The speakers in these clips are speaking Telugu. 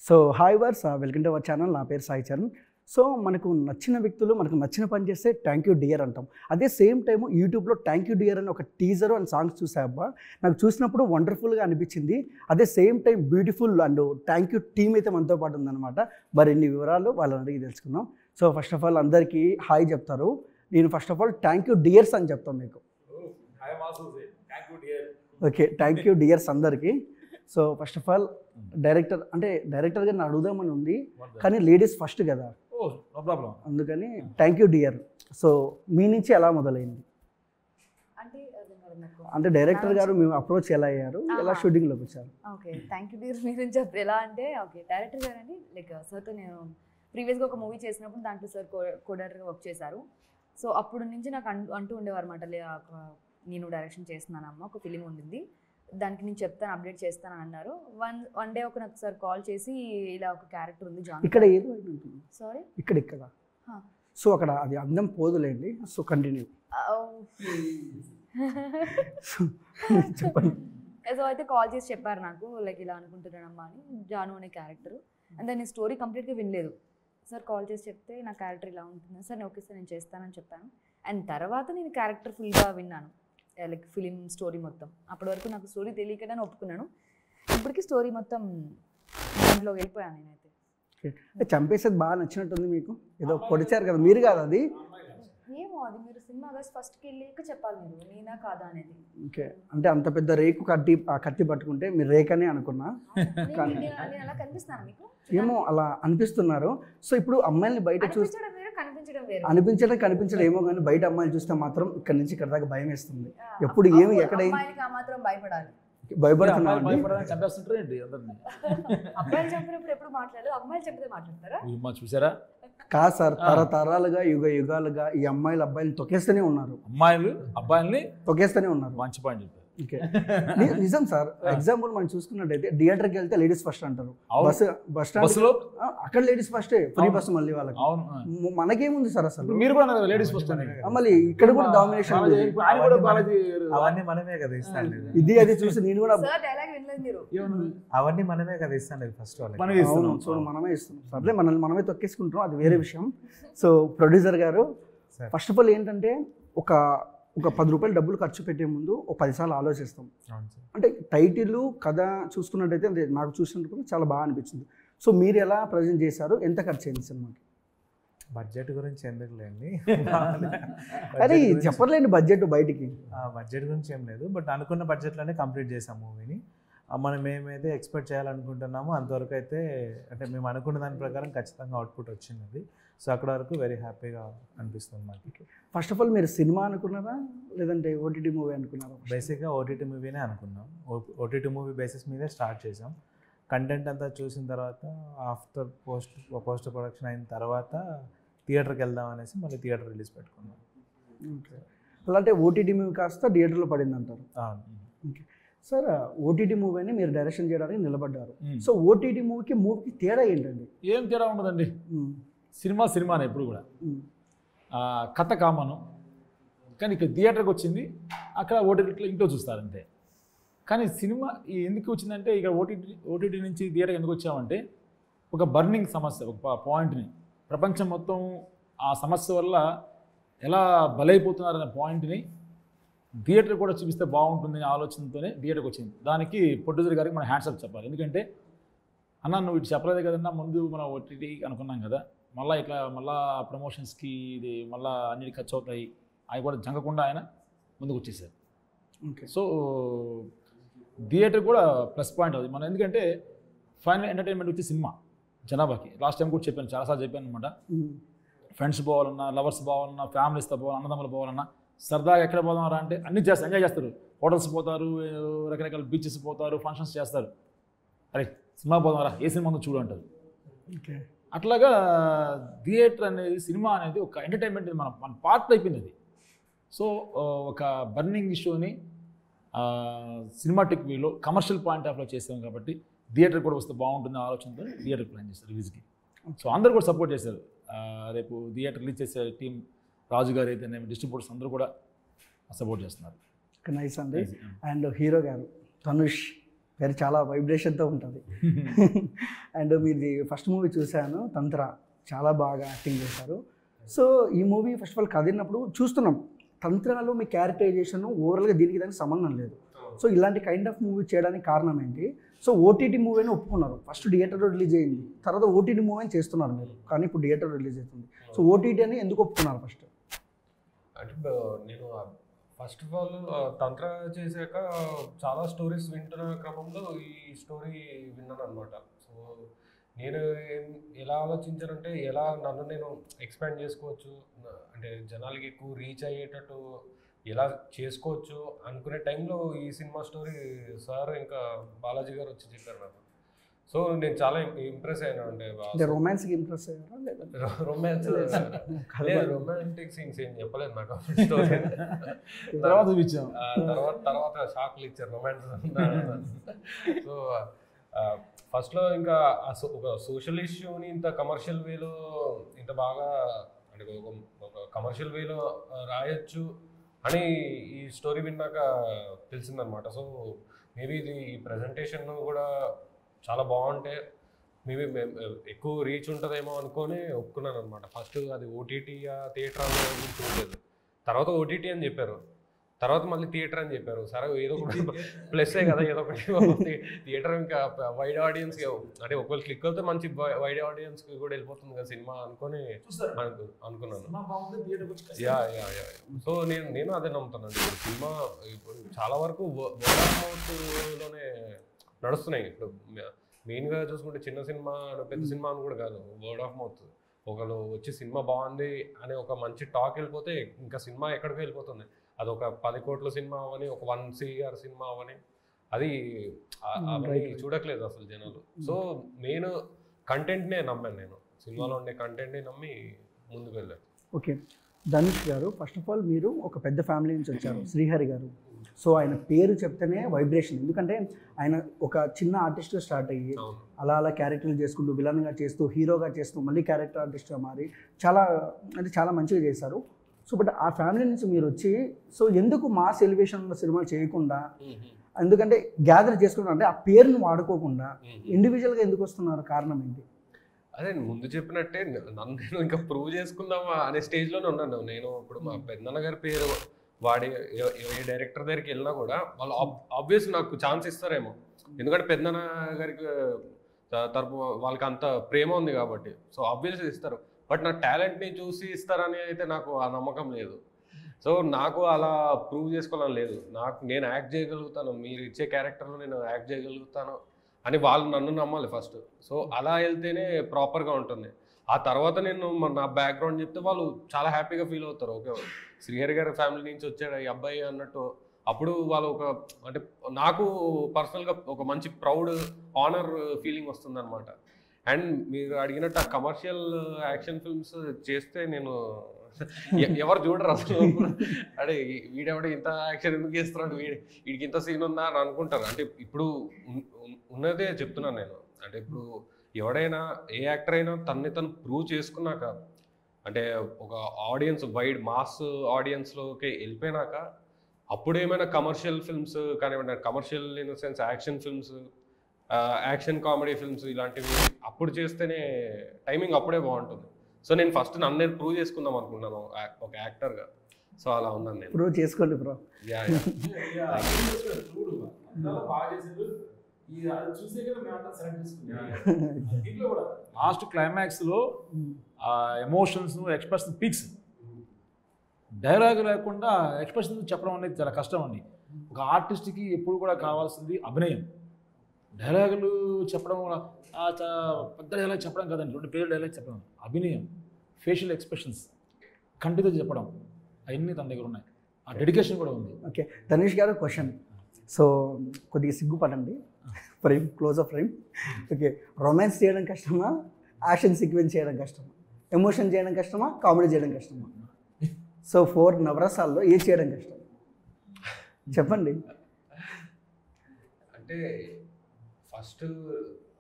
So hi viewers welcome to our channel. నా పేరు సాయి చరణ్. సో మనకు నచ్చిన వ్యక్తులు మనకు నచ్చిన పని చేస్తే థ్యాంక్ యూ డియర్ అంటాం. అదే సేమ్ టైము యూట్యూబ్లో థ్యాంక్ యూ డియర్ అని ఒక టీజర్ అండ్ సాంగ్స్ చూసాబ్బా, నాకు చూసినప్పుడు వండర్ఫుల్గా అనిపించింది. అదే same time beautiful and thank you team అయితే మనతో పాటు ఉందన్నమాట. మరిన్ని వివరాలు వాళ్ళని అడిగి తెలుసుకుందాం. సో ఫస్ట్ ఆఫ్ ఆల్ అందరికీ హాయ్ చెప్తారు. నేను first of all thank you dears అని చెప్తాను మీకు. ఓకే, థ్యాంక్ యూ డియర్స్ అందరికీ. So first of all director గారిని అడుగుదామని ఉంది, కానీ లేడీస్ ఫస్ట్ కదా, అందుకని థ్యాంక్ యూ డియర్. సో మీ నుంచి ఎలా మొదలైంది? అంటే డైరెక్టర్ గారు మేము అప్రోచ్ ఎలా అయ్యారు, ఎలా షూటింగ్లోకి వచ్చారు? ఓకే, థ్యాంక్ యూ డియర్ మీ నుంచి ఎలా అంటే, ఓకే డైరెక్టర్ గారు అండి, లైక్ సార్తో నేను ప్రీవియస్గా ఒక మూవీ చేసినప్పుడు దాంట్లో సార్ కోడైరెక్టర్గా వర్క్ చేశారు. సో అప్పుడు నుంచి నాకు అంటూ ఉండేవారు అనమాట, నేను డైరెక్షన్ చేస్తున్నానమ్మా, ఒక ఫిలిం ఉండింది, దానికి నేను చెప్తాను, అప్డేట్ చేస్తాను అని అన్నారు. వన్ డే ఒక నాకు సార్ కాల్ చేసి, ఇలా ఒక క్యారెక్టర్ ఉంది జాన్, ఇక్కడ ఏదో సారీ ఇక్కడ సో అక్కడ అది అందం పోదులేండి. సో కంటిన్యూ చెప్పండి. సో అయితే కాల్ చేసి చెప్పారు నాకు, లైక్ ఇలా అనుకుంటున్నానమ్మా అని, జాను అనే క్యారెక్టర్. అండ్ నేను స్టోరీ కంప్లీట్గా వినలేదు. సార్ కాల్ చేసి చెప్తే నా క్యారెక్టర్ ఇలా ఉంటుంది సార్, ఓకే సార్ నేను చేస్తానని చెప్పాను. అండ్ తర్వాత నేను క్యారెక్టర్ ఫుల్గా విన్నాను, లైక్ ఫిలిం స్టోరీ మొత్తం. అప్పటి వరకు నాకు స్టోరీ తెలియకనే ఒప్పుకున్నాను. ఇప్పటికీ స్టోరీ మొత్తం దాంట్లో వెళ్ళిపోయాను నేనైతే. చంపేసేది బాగా నచ్చినట్టుంది మీకు. ఏదో పొడిచారు కదా, మీరు కాదు అది? ఏమో అది మీరు సినిమా ఫస్ట్కి వెళ్ళాక చెప్పాలి, మీరు నేనా కాదా అనేది. ఓకే, అంటే అంత పెద్ద రేకు కత్తి పట్టుకుంటే మీరు రేకనే అనుకున్నా, నేను అలా కనిపిస్తున్నాను మీకు? ఏమో అలా అనిపిస్తున్నారు. సో ఇప్పుడు అమ్మాయిని బయట చూస్తే కనిపించడం ఏమో, కానీ బయట అమ్మాయిలు చూస్తే మాత్రం ఇక్కడ నుంచి ఇక్కడ దాకా భయం వేస్తుంది. ఎప్పుడు ఏమి ఎక్కడ భయపడాలి, భయపడుతున్నాను. అబ్బాయిలు చంపినప్పుడు ఎప్పుడు మాట్లాడదు, అమ్మాయిలు చంపితే మాట్లాడతారా? చూసారా? కాదు సార్, తరతరాలుగా యుగాలుగా ఈ అమ్మాయిలు అబ్బాయిలు తొక్కేస్తూనే ఉన్నారు, అమ్మాయిలు అబ్బాయిల్ని తొక్కేస్తూనే ఉన్నారు. మంచి పాయింట్ చెప్పారు. నిజం సార్. ఎగ్జాంపుల్ మనం చూసుకున్నట్టయితే థియేటర్కి వెళ్తే లేడీస్ ఫస్ట్ అంటారు, బస్ స్టాండ్ అక్కడ లేడీస్ ఫస్టే, ఫ్రీ బస్సు మళ్ళీ వాళ్ళకి. మనకేముంది సార్ అసలు? మీరు కూడా లేడీస్ ఫస్ట్, మళ్ళీ ఇక్కడ కూడా డామినేషన్. అవన్నీ మనమే కదా ఇస్తాను, ఇది అది చూసి నేను కూడా అవన్నీ మనమే కదా ఇస్తాను ఫస్ట్ వాళ్ళకి. చూడు మనమే ఇస్తున్నాం సర్లే, మనల్ని మనమే తొక్కేసుకుంటున్నాం, అది వేరే విషయం. సో ప్రొడ్యూసర్ గారు ఫస్ట్ ఆఫ్ ఆల్ ఏంటంటే, ఒక 10 రూపాయలు డబ్బులు ఖర్చు పెట్టే ముందు ఒక 10 సార్లు ఆలోచిస్తాం. అంటే టైటిల్ కథ చూసుకున్నట్టయితే నాకు చూసినప్పుడు చాలా బాగా అనిపించింది. సో మీరు ఎలా ప్రజెంట్ చేశారు, ఎంత ఖర్చు అయింది సినిమాకి? బడ్జెట్ గురించి ఎందుకులేండి, అరే చెప్పలేండి బడ్జెట్ బయటికి. బడ్జెట్ గురించి ఏం లేదు, బట్ అనుకున్న బడ్జెట్లోనే కంప్లీట్ చేసాం మూవీని. మనం ఏమైతే ఎక్స్పెక్ట్ చేయాలనుకుంటున్నామో అంతవరకు అయితే, అంటే మేము అనుకున్న దాని ప్రకారం ఖచ్చితంగా అవుట్పుట్ వచ్చింది. సో అక్కడ వరకు వెరీ హ్యాపీగా అనిపిస్తుంది మాకు. ఫస్ట్ ఆఫ్ ఆల్ మీరు సినిమా అనుకున్నారా, లేదంటే ఓటీటీ మూవీ అనుకున్నారా? బేసిక్గా ఓటీటీ మూవీనే అనుకున్నాం. ఓటీటీ మూవీ బేసిస్ మీదే స్టార్ట్ చేసాం. కంటెంట్ అంతా చూసిన తర్వాత, ఆఫ్టర్ పోస్ట్ ప్రొడక్షన్ అయిన తర్వాత థియేటర్కి వెళ్దాం అనేసి మళ్ళీ థియేటర్ రిలీజ్ పెట్టుకున్నాం. ఓకే, అలా అంటే ఓటీటీ మూవీ కాస్త థియేటర్లో పడింది అంటారు. ఓకే సార్, ఓటీటీ మూవీ అని మీరు డైరెక్షన్ చేయడానికి నిలబడ్డారు. సో ఓటీటీ మూవీకి తేడా ఏంటండి? ఏం తేడా ఉండదండి, సినిమానే ఎప్పుడు కూడా. కథ కామను, కానీ ఇక్కడ థియేటర్కి వచ్చింది, అక్కడ ఓటీటీలో ఇంట్లో చూస్తారంటే. కానీ సినిమా ఎందుకు వచ్చిందంటే, ఇక్కడ ఓటీటీ నుంచి థియేటర్కి ఎందుకు వచ్చామంటే, ఒక బర్నింగ్ సమస్య, ఒక పాయింట్ని ప్రపంచం మొత్తం ఆ సమస్య వల్ల ఎలా బలైపోతున్నారనే పాయింట్ని థియేటర్ కూడా చూపిస్తే బాగుంటుందనే ఆలోచనతోనే థియేటర్కి వచ్చింది. దానికి ప్రొడ్యూసర్ గారికి మనం హ్యాండ్స్ అప్ చెప్పాలి. ఎందుకంటే అన్న నువ్వు ఇటు చెప్పలేదు కదన్నా, ముందు మనం ఓటీటీ అనుకున్నాం కదా, మళ్ళీ ప్రమోషన్స్కి ఇది మళ్ళీ అన్నిటి ఖర్చు అవుతాయి, అవి కూడా జంగకుండా ఆయన ముందుకు వచ్చేసారు. ఓకే, సో థియేటర్ కూడా ప్లస్ పాయింట్ అవుతుంది మనం. ఎందుకంటే ఫైనల్ ఎంటర్టైన్మెంట్ వచ్చి సినిమా జనాభాకి. లాస్ట్ టైం కూడా చెప్పాను, చాలాసార్లు చెప్పాను అనమాట. ఫ్రెండ్స్ పోవాలన్నా, లవర్స్ పోవాలన్నా, ఫ్యామిలీస్తో పోవాలన్నా, అన్నదమ్ములు పోవాలన్నా, సరదాగా ఎక్కడ పోదామరా అంటే అన్నీ చేస్తారు, ఎంజాయ్ చేస్తారు. హోటల్స్ పోతారు, రకరకాల బీచెస్ పోతారు, ఫంక్షన్స్ చేస్తారు. అరే సినిమా పోదామరా, ఏ సినిమా ఉందో చూడు అంటారు. ఓకే, అట్లాగా థియేటర్ అనేది, సినిమా అనేది ఒక ఎంటర్టైన్మెంట్, మన పార్ట్ అయిపోయింది అది. సో ఒక బర్నింగ్ ఇష్యూని సినిమాటిక్ వేలో, కమర్షియల్ పాయింట్ ఆఫ్లో చేసాం కాబట్టి థియేటర్ కూడా వస్తే బాగుంటుంది ఆలోచనతో థియేటర్ ప్లాన్ చేస్తారు రిలీజ్కి. సో అందరూ కూడా సపోర్ట్ చేశారు. రేపు థియేటర్ రిలీజ్ చేసే టీం, రాజు గారు అయితే డిస్ట్రిబ్యూటర్స్ అందరూ కూడా సపోర్ట్ చేస్తున్నారు. నైస్ అండి. అండ్ హీరో గారు ధనుష్ పేరు చాలా వైబ్రేషన్తో ఉంటుంది. అండ్ మీది ఫస్ట్ మూవీ చూశాను తంత్ర, చాలా బాగా యాక్టింగ్ చేశారు. సో ఈ మూవీ ఫస్ట్ ఆఫ్ ఆల్ కదిలినప్పుడు చూస్తున్నాం, తంత్రాలో మీ క్యారెక్టరైజేషన్ ఓవరాల్గా దీనికి దానికి సంబంధం లేదు. సో ఇలాంటి కైండ్ ఆఫ్ మూవీ చేయడానికి కారణం ఏంటి? సో ఓటీటీ మూవీ అని ఒప్పుకున్నారు, ఫస్ట్ థియేటర్లో రిలీజ్ అయింది, తర్వాత ఓటీటీ మూవీ అని చేస్తున్నారు మీరు, కానీ ఇప్పుడు థియేటర్లో రిలీజ్ అవుతుంది. సో ఓటీటీ అని ఎందుకు ఒప్పుకున్నారు ఫస్ట్? అంటే నేను ఫస్ట్ ఆఫ్ ఆల్ తంత్ర చేశాక చాలా స్టోరీస్ వింటున్న క్రమంలో ఈ స్టోరీ విన్నాను అనమాట. సో నేను ఎలా ఆలోచించానంటే ఎలా నన్ను నేను ఎక్స్పాండ్ చేసుకోవచ్చు, అంటే జనాలకి ఎక్కువ రీచ్ అయ్యేటట్టు ఎలా చేసుకోవచ్చు అనుకునే టైంలో ఈ సినిమా స్టోరీ సార్ ఇంకా బాలాజీ గారు వచ్చి చెప్పారు నాకు. సో నేను చాలా ఇంప్రెస్ అయ్యాను. అంటే రొమాన్స్కి ఇంప్రెస్ అయ్యారా లేదా? రొమాంటిక్ సీన్స్ ఏం చెప్పలేదు నాకు స్టోరీ. తర్వాత షాక్లు ఇచ్చారు రొమాన్స్. సో ఫస్ట్లో ఇంకా ఒక సోషల్ ఇష్యూని ఇంత కమర్షియల్ వేలో ఇంత బాగా అంటే ఒక కమర్షియల్ వేలో రాయొచ్చు అని ఈ స్టోరీ విన్నాక తెలిసిందనమాట. సో మేబీ ఇది ఈ ప్రజెంటేషన్ కూడా చాలా బాగుంటే మేబీ ఎక్కువ రీచ్ ఉంటుందేమో అనుకొని ఒప్పుకున్నాను అనమాట. ఫస్ట్ అది ఓటీటీ థియేటర్ చూడలేదు, తర్వాత ఓటీటీ అని చెప్పారు, తర్వాత మళ్ళీ థియేటర్ అని చెప్పారు. సరే ఏదో ఒకటి ప్లస్సే కదా, ఏదో ఒకటి థియేటర్ ఇంకా వైడ్ ఆడియన్స్, అంటే ఒకవేళ క్లిక్ అవుతే మంచి వైడ్ ఆడియన్స్కి కూడా వెళ్ళిపోతుంది కదా సినిమా అనుకొని అనుకున్నాను. యా యా యా సో నేను అదే నమ్ముతానండి. సినిమా ఇప్పుడు చాలా వరకు వర్డ్ ఆఫ్ మౌత్లోనే నడుస్తున్నాయి. ఇప్పుడు మెయిన్గా చూసుకుంటే చిన్న సినిమా పెద్ద సినిమా అని కూడా కాదు, వర్డ్ ఆఫ్ మౌత్. ఒకళ్ళు వచ్చి సినిమా బాగుంది అనే ఒక మంచి టాక్ వెళ్ళిపోతే ఇంకా సినిమా ఎక్కడికి వెళ్ళిపోతుంది. అది ఒక 10 కోట్ల సినిమా అవని, ఒక 1 CR సినిమా అవని, అది అవన్నీ చూడట్లేదు అసలు జనాలు. సో మెయిన్ కంటెంట్నే నమ్మాను నేను, సినిమాలో ఉండే కంటెంట్ని నమ్మి ముందుకు వెళ్ళాను. ఓకే ధనుష్ గారు, ఫస్ట్ ఆఫ్ ఆల్ మీరు ఒక పెద్ద ఫ్యామిలీ నుంచి వచ్చారు, శ్రీహరి గారు. సో ఆయన పేరు చెప్తేనే వైబ్రేషన్, ఎందుకంటే ఆయన ఒక చిన్న ఆర్టిస్ట్ స్టార్ట్ అయ్యి అలా అలా క్యారెక్టర్లు చేసుకుంటూ విలన్గా చేస్తూ హీరోగా చేస్తూ మళ్ళీ క్యారెక్టర్ ఆర్టిస్ట్గా మారి చాలా మంచిగా చేశారు. సో బట్ ఆ ఫ్యామిలీ నుంచి మీరు వచ్చి సో ఎందుకు మాస్ ఎలివేషన్లో సినిమాలు చేయకుండా, ఎందుకంటే గ్యాదర్ చేసుకుంటా అంటే ఆ పేరుని వాడుకోకుండా ఇండివిజువల్గా ఎందుకు వస్తున్నారు, కారణం ఏంటి? అదే ముందు చెప్పినట్టే నన్ను నేను ఇంకా ప్రూవ్ చేసుకుందామా అనే స్టేజ్లోనే ఉన్నాను నేను. ఇప్పుడు మా పెద్దన్న గారి పేరు వాడి ఏ డైరెక్టర్ దగ్గరికి వెళ్ళినా కూడా వాళ్ళు ఆబ్వియస్ నాకు ఛాన్స్ ఇస్తారేమో, ఎందుకంటే పెద్దన్న గారికి తరపు వాళ్ళకి అంత ప్రేమ ఉంది కాబట్టి. సో ఆబ్వియస్గా ఇస్తారు, బట్ నా టాలెంట్ని చూసి ఇస్తారని అయితే నాకు ఆ నమ్మకం లేదు. సో నాకు అలా ప్రూవ్ చేసుకోవాలని లేదు, నేను యాక్ట్ చేయగలుగుతాను, మీరు ఇచ్చే క్యారెక్టర్లో నేను యాక్ట్ చేయగలుగుతాను అని వాళ్ళు నన్ను నమ్మాలి ఫస్ట్. సో అలా వెళ్తేనే ప్రాపర్గా ఉంటుంది. ఆ తర్వాత నేను నా బ్యాక్గ్రౌండ్ చెప్తే వాళ్ళు చాలా హ్యాపీగా ఫీల్ అవుతారు. ఓకే శ్రీహరి గారి ఫ్యామిలీ నుంచి వచ్చాడు ఈ అబ్బాయి అన్నట్టు. అప్పుడు వాళ్ళు ఒక అంటే నాకు పర్సనల్గా ఒక మంచి ప్రౌడ్ ఆనర్ ఫీలింగ్ వస్తుంది అనమాట. అండ్ మీరు అడిగినట్టు ఆ కమర్షియల్ యాక్షన్ ఫిల్మ్స్ చేస్తే నేను ఎవరు చూడరు అసలు. అంటే వీడెవడ ఇంత యాక్షన్ ఎందుకు చేస్తున్నాడు, వీడికి ఇంత సీన్ ఉందా అని అనుకుంటారు. అంటే ఇప్పుడు ఉన్నదే చెప్తున్నాను నేను. అంటే ఇప్పుడు ఎవడైనా ఏ యాక్టర్ అయినా తను ప్రూవ్ చేసుకున్నాక, అంటే ఒక ఆడియన్స్ వైడ్ మాస్ ఆడియన్స్లోకి వెళ్ళిపోయినాక అప్పుడు ఏమైనా కమర్షియల్ ఫిల్మ్స్ కానివ్వండి, commercial in the sense action films, action comedy films ఇలాంటివి అప్పుడు చేస్తేనే టైమింగ్ అప్పుడే బాగుంటుంది. సో నేను ఫస్ట్ నన్ను నేను ప్రూవ్ చేసుకుందాం అనుకున్నాను ఒక యాక్టర్గా. సో అలా ఉన్నాను నేను. ప్రూవ్ చేసుకోండి బ్రో. లాస్ట్ క్లైమాక్స్లో ఎమోషన్స్ ఎక్స్ప్రెషన్ పీక్స్, డైలాగ్ లేకుండా ఎక్స్ప్రెషన్ చెప్పడం అనేది చాలా కష్టం అండి. ఒక ఆర్టిస్ట్కి ఎప్పుడు కూడా కావాల్సింది అభినయం. డైలాగులు చెప్పడం పెద్ద డైలాగ్ చెప్పడం కదండి, 2 పేర్లు డైలాగ్ చెప్పడం, అభినయం, ఫేషియల్ ఎక్స్ప్రెషన్స్, కంటితో చెప్పడం, అవన్నీ తన దగ్గర ఉన్నాయి. ఆ డెడికేషన్ కూడా ఉంది. ఓకే ధనుష్ గారు క్వశ్చన్, సో కొద్దిగా సిగ్గుపడండి, frame closeup frame. Okay romance చేయడం కష్టమా, యాక్షన్ సీక్వెన్స్ చేయడం కష్టమా, ఎమోషన్ చేయడం కష్టమా, కామెడీ చేయడం కష్టమా? సో 4 నవరసాల్లో ఏది చేయడం కష్టం చెప్పండి. అంటే ఫస్ట్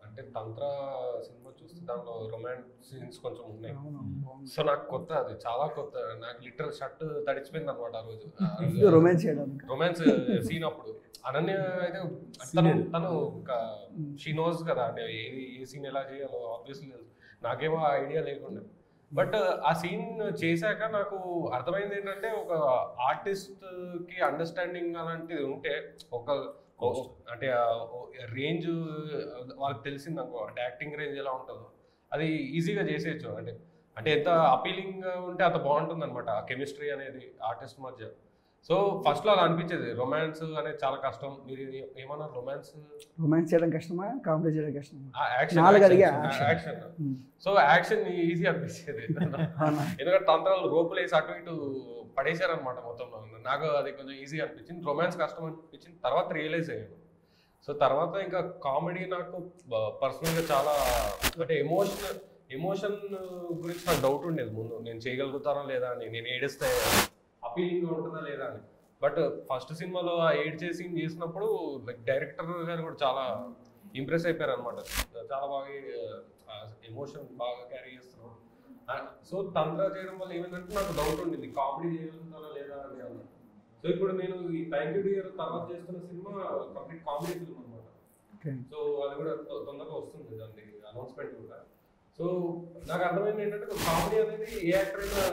అంటే అంటే తంత్ర సినిమా చూస్తే దాంట్లో రొమాన్స్ సీన్స్ కొంచెం ఉన్నాయి. అవును, బాగుంది. సో నాకు కొత్త, అది చాలా కొత్త. నాకు లిటరల్ షర్ట్ తడిచిపోయింది అనమాట ఆ రోజు రొమాన్స్ చేయడానికి. రొమాన్స్ సీన్ అప్పుడు. అనన్య అయితే తను ఇంకా షీ నోస్ కదా, అంటే ఏది ఏ సీన్ ఎలా చేయాలో ఆబ్వియస్లీ నాకేమో ఐడియా లేకుండా. బట్ ఆ సీన్ చేశాక నాకు అర్థమైంది ఏంటంటే, ఒక ఆర్టిస్ట్ కి అండర్స్టాండింగ్ అలాంటిది ఉంటే, అంటే రేంజ్ వాళ్ళకి తెలిసింది అనుకో, అంటే యాక్టింగ్ రేంజ్ ఎలా ఉంటుందో అది ఈజీగా చేసేయచ్చు. అంటే ఎంత అపీలింగ్ ఉంటే అంత బాగుంటుంది అనమాట ఆ కెమిస్ట్రీ అనేది ఆర్టిస్ట్ మధ్య. సో ఫస్ట్లో అలా అనిపించేది, రొమాన్స్ అనేది చాలా కష్టం. మీరు ఏమన్నారు, రొమాన్స్ చేయడం కష్టమా, కామెడీ చేయడం కష్టమా? యాక్షన్. సో యాక్షన్ ఈజీ అనిపించేది ఎందుకంటే తంత్రాలు రోపులు వేసి అటు ఇటు పడేశారనమాట మొత్తంలో. నాకు అది కొంచెం ఈజీ అనిపించింది. రొమాన్స్ కష్టం అనిపించింది, తర్వాత రియలైజ్ అయ్యాను. సో తర్వాత ఇంకా కామెడీ నాకు పర్సనల్గా చాలా, అంటే ఎమోషన్ గురించి నాకు డౌట్ ఉండేది ముందు, నేను చేయగలుగుతానా లేదా అని, నేను ఏడిస్తే అపీలింగ్ ఉంటుందా లేదా అని. బట్ ఫస్ట్ సినిమాలో ఆ ఏడ్చే సీన్ చేసినప్పుడు లైక్ డైరెక్టర్ గారు కూడా చాలా ఇంప్రెస్ అయిపోయారు అనమాట. చాలా బాగా ఎమోషన్ బాగా క్యారీ చేస్తున్నాం. సో తంత్ర చేయడం వల్ల ఏమైందంటే నాకు డౌట్ ఉండింది, కామెడీ చేయగలుగుతానా లేదా అని అన్న. సో ఇప్పుడు నేను ఈ థ్యాంక్ యూ డియర్ తర్వాత చేస్తున్న సినిమా కంప్లీట్ కామెడీ ఫిల్మ్ అనమాట. సో అది కూడా తొందరగా వస్తుంది, దాన్ని అనౌన్స్మెంట్ కూడా. సో నాకు అర్థమైంది ఏంటంటే, కామెడీ అనేది ఏ యాక్టర్ అయినా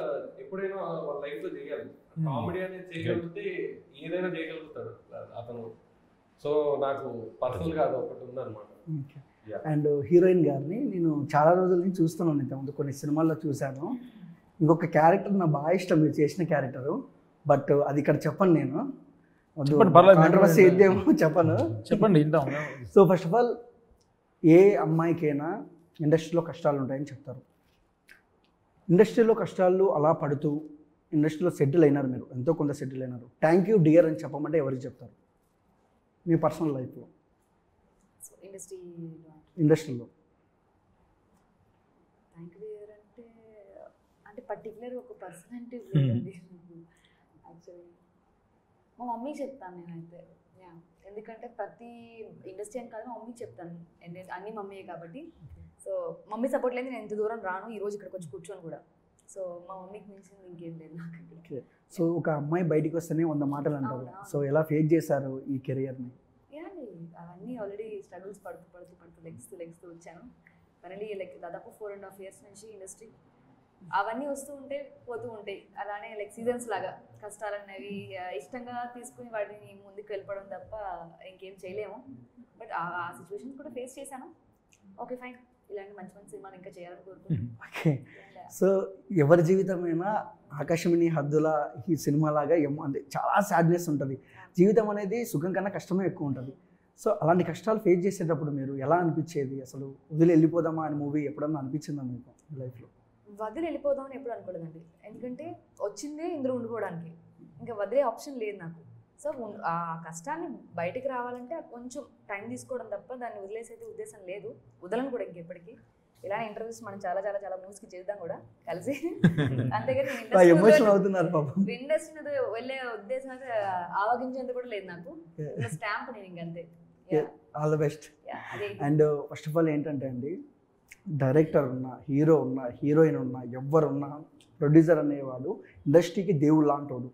ఎప్పుడైనా వాళ్ళ లైఫ్లో చేయాలి. కామెడీ అనేది చేయగలిగితే ఏదైనా చేయగలుగుతాడు అతను. సో నాకు పర్సనల్గా అది ఒకటి ఉందన్నమాట. అండ్ హీరోయిన్ గారిని నేను చాలా రోజుల నుంచి చూస్తున్నాను, ఇంతకుముందు కొన్ని సినిమాల్లో చూశాను. ఇంకొక క్యారెక్టర్ నాకు బాగా ఇష్టం, మీరు చేసిన క్యారెక్టరు. బట్ అది ఇక్కడ చెప్పను, నేను కాంట్రవర్సీ ఏదేమో చెప్పను, చెప్పండి వింటాం. సో ఫస్ట్ ఆఫ్ ఆల్, ఏ అమ్మాయికైనా ఇండస్ట్రీలో కష్టాలు ఉంటాయని చెప్తారు. ఇండస్ట్రీలో కష్టాలు అలా పడుతూ ఇండస్ట్రీలో సెటిల్ అయినారు, మీరు ఎంతో కొంత సెటిల్ అయినారు. థ్యాంక్ యూ డియర్ అని చెప్పమంటే ఎవరికి చెప్తారు మీ పర్సనల్ లైఫ్లో, ఇండస్ట్రీలో? థ్యాంక్ యూ డియర్ అంటే పర్టికులర్ ఒక పర్సనాలిటీ లేదండి. యాక్చువల్లీ మా మమ్మీకి చెప్తాను నేనైతే. ఎందుకంటే ప్రతి ఇండస్ట్రీ అని కాదు, మా మమ్మీకి చెప్తాను. అన్ని మమ్మీయే కాబట్టి. సో మమ్మీ సపోర్ట్ లేదు నేను ఎంత దూరం రాను, ఈ రోజు ఇక్కడికి వచ్చి కూర్చొని కూడా. సో మా మమ్మీకి మించింది ఇంకేం లేదు నాకు. సో ఒక అమ్మాయి బయటికి వస్తేనే 100 మాటలు అంటారు. సో ఎలా ఫేస్ చేశారు ఈ కెరియర్ని? అవన్నీ ఆల్రెడీ స్ట్రగుల్స్ పడుతూ లెగ్స్తూ వచ్చాను. ఫైనలీ లైక్ దాదాపు 4.5 years నుంచి ఇండస్ట్రీ, అవన్నీ వస్తూ ఉంటే పోతూ ఉంటాయి. అలానే లైక్ సీజన్స్ లాగా కష్టాలు అనేవి ఇష్టంగా తీసుకుని వాటిని ముందుకు వెళ్ళిపోవడం తప్ప ఇంకేం చేయలేము. బట్ ఆ సిచ్యువేషన్స్ కూడా ఫేస్ చేశాను. ఓకే ఫైన్, ఇలాంటి మంచి సినిమాలు ఇంకా చేయాలని కోరుకుంటున్నాను. ఓకే, సో ఎవరి జీవితమైనా ఆకాశమిని హద్దుల ఈ సినిమా లాగా అంటే చాలా సాడ్నెస్ ఉంటుంది. జీవితం అనేది సుఖం కన్నా కష్టమే ఎక్కువ ఉంటుంది. సో అలాంటి కష్టాలు ఫేస్ చేసేటప్పుడు మీరు ఎలా అనిపించేది? అసలు వదిలి వెళ్ళిపోదామా అని మూవీ ఎప్పుడన్నా అనిపించిందా మీకు లైఫ్లో? వదిలి వెళ్ళిపోదామని ఎప్పుడు అనుకోలేదండి. ఎందుకంటే వచ్చిందే ఇందులో ఉండిపోవడానికి, ఇంకా వదిలే ఆప్షన్ లేదు నాకు. సో ఆ కష్టాన్ని బయటికి రావాలంటే కొంచెం టైం తీసుకోవడం తప్ప దాన్ని వదిలేసే ఉద్దేశం లేదు. వదలను కూడా ఇంకెప్పటికీ. ఇలానే ఇంటర్వ్యూస్ మనం చాలా చాలా చాలా మూవీస్కి చేద్దాం కూడా కలిసి. అంతేగాని ఇండస్ట్రీ వెళ్ళే ఉద్దేశం అయితే ఆవగించేంత కూడా లేదు నాకు. స్టాంప్ నేను ఇంకంతే. All the best. And first of all ఏంటంటే అండి, డైరెక్టర్ ఉన్నా, హీరో ఉన్నా, హీరోయిన్ ఉన్నా, ఎవ్వరున్నా, ప్రొడ్యూసర్ అనేవాడు ఇండస్ట్రీకి దేవుడు లాంటోడు.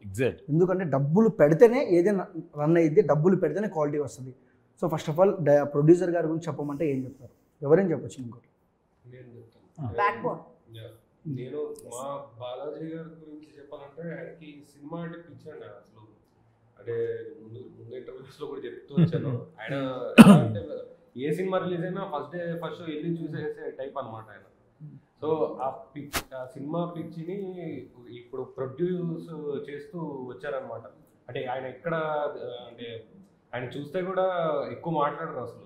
ఎందుకంటే డబ్బులు పెడితేనే ఏదైనా రన్ అయ్యిద్ది, డబ్బులు పెడితేనే క్వాలిటీ వస్తుంది. So first of all producer గారి గురించి చెప్పమంటే ఏం చెప్తారు? ఎవరేం చెప్పచ్చు? ఇంకోటి నేను మా బాలాజీ గారి గురించి చెప్పాలంటే, ఆయనకి సినిమా అంటే పిచ్చండి అసలు. అంటే ముందు ఇంటర్వ్యూస్లో కూడా చెప్తూ వచ్చాను. ఆయన అంటే ఏ సినిమా రిలీజ్ అయినా ఫస్ట్ వెళ్ళి చూసేసే టైప్ అనమాట ఆయన. సో ఆ సినిమా పిచ్చిని ఇప్పుడు ప్రొడ్యూస్ చేస్తూ వచ్చారనమాట. అంటే ఆయన ఎక్కడ, అంటే ఆయన చూస్తే కూడా ఎక్కువ మాట్లాడరు అసలు.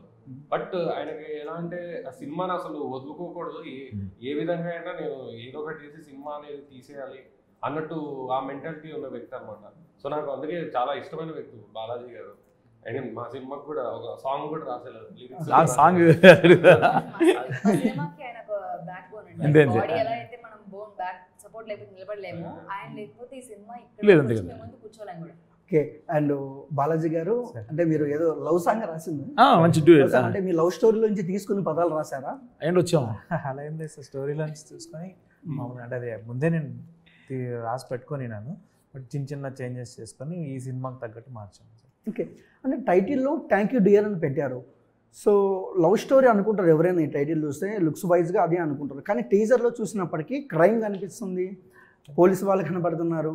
బట్ ఆయనకి ఎలా అంటే ఆ సినిమాని అసలు వదులుకోకూడదు, ఏ విధంగా అయినా నేను ఏదో ఒకటి చేసి సినిమా అనేది తీసేయాలి అన్నట్టు ఆ మెంటాలిటీ ఉన్న వ్యక్తి అనమాట. సో నాకు అందుకే చాలా ఇష్టమైన వ్యక్తి బాలాజీ గారు. అండ్ మా సినిమాకి కూడా ఒక సాంగ్ కూడా రాసేది. సపోర్ట్ లేకపోతే నిలబడలేము. ఆయన లేకపోతే ఈ సినిమా ఇక్కడ కూర్చోలేము కూడా. ఓకే. అండ్ బాలాజీ గారు, అంటే మీరు ఏదో లవ్ సాంగ్ రాసింది, మంచి డ్యూయట్ అంటే మీ లవ్ స్టోరీలో నుంచి తీసుకుని పదాలు రాశారా? అండ్ వచ్చాము. అలా ఏం లేదు సార్, స్టోరీలో చూసుకొని మామూలు అంటే అది ముందే నేను రాసి పెట్టుకొని నేను బట్ చిన్న చిన్న చేంజెస్ చేసుకొని ఈ సినిమాకి తగ్గట్టు మార్చాను సార్. ఓకే. అంటే టైటిల్లో థ్యాంక్ యూ డియర్ అని పెట్టారు. సో లవ్ స్టోరీ అనుకుంటారు ఎవరైనా, ఈ టైటిల్ చూస్తే లుక్స్ వైజ్గా అదే అనుకుంటారు. కానీ టీజర్లో చూసినప్పటికీ క్రైమ్ కనిపిస్తుంది, పోలీసు వాళ్ళు కనపడుతున్నారు,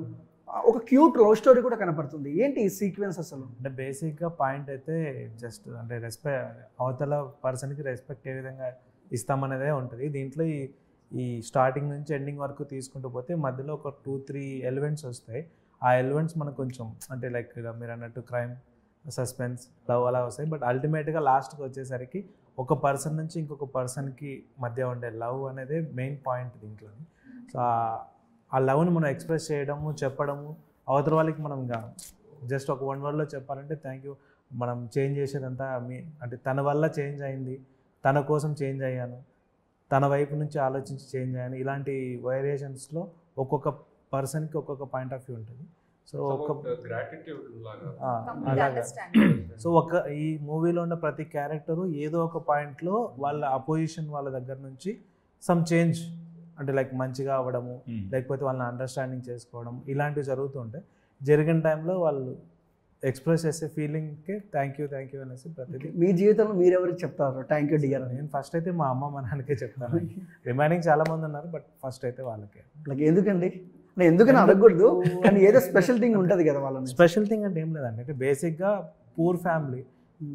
ఒక క్యూట్ లవ్ స్టోరీ కూడా కనపడుతుంది. ఏంటి ఈ సీక్వెన్స్ అసలు? అంటే బేసిక్గా పాయింట్ అయితే జస్ట్ అంటే అవతల పర్సన్కి రెస్పెక్ట్ ఏ విధంగా ఇస్తామనేదే ఉంటుంది. దీంట్లో ఈ స్టార్టింగ్ నుంచి ఎండింగ్ వరకు తీసుకుంటూ పోతే మధ్యలో ఒక 2-3 ఎలిమెంట్స్ వస్తాయి. ఆ ఎలిమెంట్స్ మనకు కొంచెం అంటే లైక్ మీరు అన్నట్టు క్రైమ్, సస్పెన్స్, లవ్ అలా వస్తాయి. బట్ అల్టిమేట్గా లాస్ట్కి వచ్చేసరికి ఒక పర్సన్ నుంచి ఇంకొక పర్సన్కి మధ్య ఉండే లవ్ అనేది మెయిన్ పాయింట్ దీంట్లో. సో ఆ లవ్ని మనం ఎక్స్ప్రెస్ చేయడము, చెప్పడము, అవతల వాళ్ళకి మనం ఇంకా జస్ట్ ఒక 1 wordలో చెప్పాలంటే థ్యాంక్ యూ, మనం చేంజ్ చేసేదంతా అంటే తన వల్ల చేంజ్ అయింది, తన కోసం చేంజ్ అయ్యాను, తన వైపు నుంచి ఆలోచించి చేంజ్ అయ్యాను, ఇలాంటి వేరియేషన్స్లో ఒక్కొక్క పర్సన్కి ఒక్కొక్క పాయింట్ ఆఫ్ వ్యూ ఉంటుంది. సో గ్రాటిట్యూడ్ అలాగా. సో ఈ మూవీలో ఉన్న ప్రతి క్యారెక్టరు ఏదో ఒక పాయింట్లో వాళ్ళ అపోజిషన్ వాళ్ళ దగ్గర నుంచి సమ్ చేంజ్ అంటే లైక్ మంచిగా అవ్వడము, లేకపోతే వాళ్ళని అండర్స్టాండింగ్ చేసుకోవడం, ఇలాంటివి జరుగుతుంటాయి. జరిగిన టైంలో వాళ్ళు ఎక్స్ప్రెస్ చేసే ఫీలింగ్కి థ్యాంక్ యూ అనేసి ప్రతిదీ. మీ జీవితంలో మీరు ఎవరికి చెప్తారు థ్యాంక్ యూ డియర్ అని? నేను ఫస్ట్ అయితే మా అమ్మ మా నాన్నకే చెప్తాను. రిమైనింగ్ చాలా మంది ఉన్నారు, బట్ ఫస్ట్ అయితే వాళ్ళకే. లైక్ ఎందుకండి? అంటే ఎందుకని అడగకూడదు, కానీ ఏదో స్పెషల్ థింగ్ ఉంటుంది కదా వాళ్ళని. స్పెషల్ థింగ్ అంటే ఏం లేదండి, అంటే బేసిక్గా పూర్ ఫ్యామిలీ,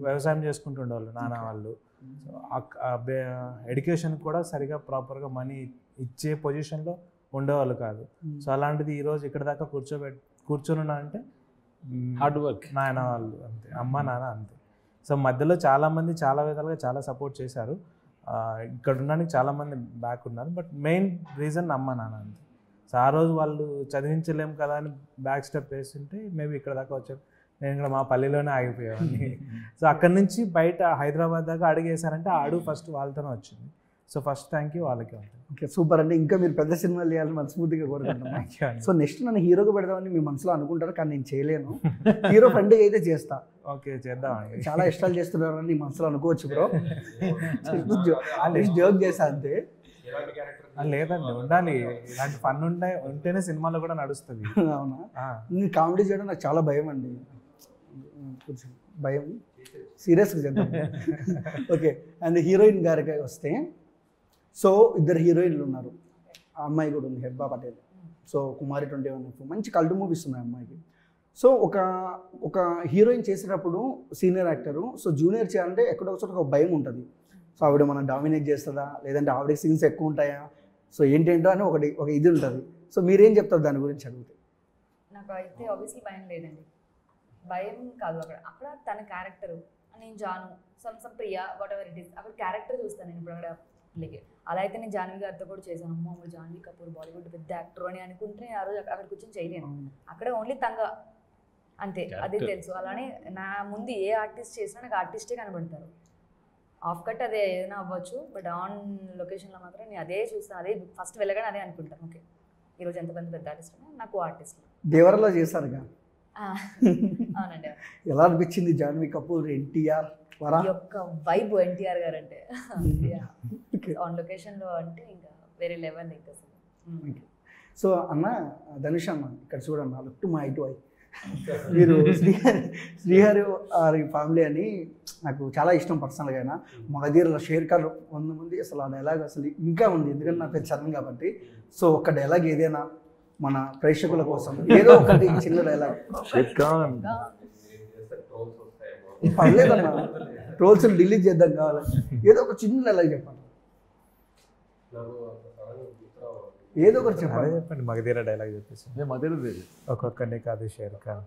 వ్యవసాయం చేసుకుంటుండేవాళ్ళు నాన్న వాళ్ళు. సో ఎడ్యుకేషన్ కూడా సరిగా ప్రాపర్గా మనీ ఇచ్చే పొజిషన్లో ఉండేవాళ్ళు కాదు. సో అలాంటిది ఈరోజు ఇక్కడ దాకా కూర్చొని ఉన్నా అంటే హార్డ్ వర్క్ నాయన వాళ్ళు అంతే, అమ్మ నాన్న అంతే. సో మధ్యలో చాలామంది చాలా విధాలుగా చాలా సపోర్ట్ చేశారు. ఇక్కడ ఉండడానికి చాలామంది బ్యాక్ ఉన్నారు, బట్ మెయిన్ రీజన్ అమ్మ నాన్న అంతే. సో ఆ రోజు వాళ్ళు చదివించలేము కదా అని బ్యాక్ స్టెప్ వేస్తుంటే మేబీ ఇక్కడ దాకా వచ్చారు. నేను ఇక్కడ మా పల్లెలోనే ఆగిపోయాను. సో అక్కడి నుంచి బయట హైదరాబాద్ దాకా అడిగేశారంటే ఆ అడుగు ఫస్ట్ వాళ్ళతోనే వచ్చింది. సో ఫస్ట్ థ్యాంక్ యూ వాళ్ళకే ఉంటుంది. ఓకే, సూపర్ అండి. ఇంకా మీరు పెద్ద సినిమాలు చేయాలని మనస్ఫూర్తిగా కోరుకుంటున్నాను. సో నెక్స్ట్ నన్ను హీరోగా పెడదామని మీ మనసులో అనుకుంటారు, కానీ నేను చేయలేను. హీరో ఫ్రెండ్గా అయితే చేస్తా. ఓకే చేద్దామండి. చాలా ఇష్టాలు చేస్తున్నారని నీ మనసులో అనుకోవచ్చు బ్రో. జోక్ చేసా అంతే. లేదండి, ఉండాలి, ఇలాంటి ఫన్ ఉంటేనే సినిమాలో కూడా నడుస్తుంది. అవునా? నేను కామెడీ చేయడం నాకు చాలా భయం అండి, కొంచెం భయం. సీరియస్గా చేద్దాం. ఓకే. అండ్ హీరోయిన్ గారికి వస్తే, సో 2 హీరోయిన్లు ఉన్నారు, ఆ అమ్మాయి కూడా ఉంది, హెబ్బా పటేల్. సో కుమారి 21 మంచి కల్ట్ మూవీస్ ఉన్నాయి అమ్మాయికి. సో ఒక హీరోయిన్ చేసేటప్పుడు సీనియర్ యాక్టరు, సో జూనియర్ చేయాలంటే ఎక్కడో ఒక భయం ఉంటుంది. సో ఆవిడ మనం డామినేట్ చేస్తుందా, లేదంటే ఆవిడకి సీన్స్ ఎక్కువ ఉంటాయా, సో ఏంటేంటో అని ఒక ఇది ఉంటుంది. సో మీరేం చెప్తారు దాని గురించి అడిగితే? నాకు అయితే ఆబ్వియస్లీ భయం లేదండి. భయం కాదు, అక్కడ తన క్యారెక్టర్, నేను Jaanu some Priya whatever it is, అక్కడ క్యారెక్టర్ చూస్తాను నేను. ఇప్పుడు అక్కడ అలా అయితే నేను జాన్వీ గారితో కూడా చేశాను. అమ్మ జాన్వీ కపూర్ బాలీవుడ్ పెద్ద యాక్టర్ అని అనుకుంటే ఆ రోజు అక్కడ కూర్చొని చేయలేను. అక్కడ ఓన్లీ తంగా అంతే, అదే తెలుసు. అలానే నా ముందు ఏ ఆర్టిస్ట్ చేసినా నాకు ఆర్టిస్టే కనబడతారు. ఆఫ్ కట్ అదే ఏదైనా అవ్వచ్చు, బట్ ఆన్ లొకేషన్లో మాత్రం నేను అదే చూస్తాను, అదే ఫస్ట్ వెళ్ళగానే అదే అనుకుంటాను. ఓకే, ఈరోజు ఎంతమంది పెద్ద ఆర్టిస్ట్ నాకు ఆర్టిస్ట్. దేవరలో చేశారుగా, అవునండి. ఎలా అనిపించింది జాన్వీ కపూర్, ఎన్టీఆర్ యొక్క వైబ్ ఎన్టీఆర్ గారు అంటే ఆన్ లొకేషన్లో అంటే ఇంకా వేరే లెవెల్ ఇంకా అసలు. సో అన్న ధనుష్ అన్న, ఇక్కడ చూడన్న, look to my two eye. మీరు శ్రీహరి ఫ్యామిలీ అని నాకు చాలా ఇష్టం పర్సనల్గా. అయినా మగధీరలో షేర్ ఖాన్ 100 మంది, అసలు ఆ డైలాగ్ అసలు ఇంకా ఉంది, ఎందుకంటే నా పేరు చరణ్ కాబట్టి. సో ఒక డైలాగ్ ఏదైనా మన ప్రేక్షకుల కోసం ఏదో ఒకటి చిన్న డైలాగ్. పర్లేదన్నా, ట్రోల్స్ డిలీట్ చేద్దాం కావాలి, ఏదో ఒక చిన్న డైలాగ్ చెప్పండి, ఏదో ఒకటి చెప్పండి. చెప్పండి, మగధీర డైలాగ్ చెప్పేసి. మేము మధ్యలో ఒక్కొక్కరిని కాదు షేర్ ఖాన్.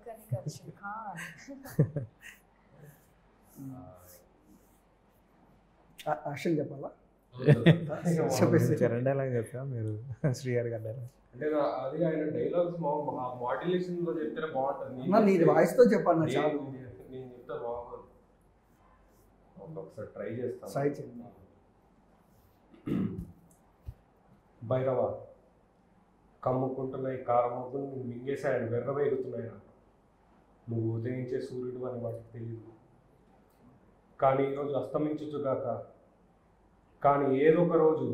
యాక్షన్ చెప్పాలా? చెప్పేసి చరణ్ డైలాగ్ చెప్పా, మీరు శ్రీహరి గారి డైలాగ్. అంటే అది ఆయన డైలాగ్స్ మాడ్యులేషన్ లో చెప్తే బాగుంటుంది. నీ వాయిస్తో చెప్పాను చాలు. నేను చెప్తా బాగుంది, ఒకసారి ట్రై చేస్తాను. ట్రై చేయండి. భైరవ కమ్ముకుంటున్నాయి కారమబ్బులు మింగేసాయని వెర్రవేగుతున్నాయి నాకు. నువ్వు ఉదయించే సూర్యుడు అని వాటికి తెలియదు. కానీ ఈరోజు అస్తమించుగాక, కానీ ఏదో ఒక రోజు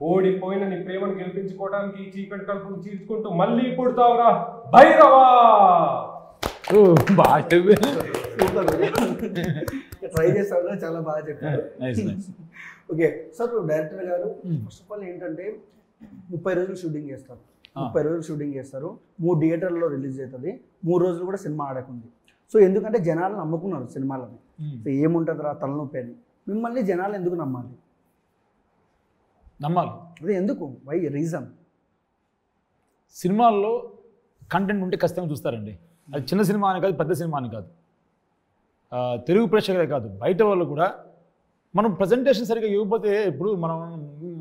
ఓడిపోయిన నీ ప్రేమను గెలిపించుకోవడానికి ఈ చీకటి కలుపును చీల్చుకుంటూ మళ్ళీ పుడతావురా భైరవా. బాగా ట్రై చేస్తాను, చాలా బాగా చెప్పారు. ఓకే సార్, డైరెక్టర్ గారు ఫస్ట్ ఆఫ్ ఆల్ ఏంటంటే 30 రోజులు షూటింగ్ చేస్తారు. 30 రోజులు షూటింగ్ చేస్తారు, 3 థియేటర్లో రిలీజ్ అవుతుంది, 3 రోజులు కూడా సినిమా ఆడకుంది. సో ఎందుకంటే జనాలు నమ్ముకున్నారు సినిమాలని. సో ఏముంటుంది రా తలనొప్పి అని. మిమ్మల్ని జనాలు ఎందుకు నమ్మాలి? అదే ఎందుకు? Why reason? సినిమాల్లో కంటెంట్ ఉంటే ఖచ్చితంగా చూస్తారండి. అది చిన్న సినిమా అని కాదు, పెద్ద సినిమా అని కాదు, తెలుగు ప్రేక్షకులే కాదు, బయట వాళ్ళు కూడా. మనం ప్రజెంటేషన్ సరిగ్గా ఇవ్వకపోతే ఇప్పుడు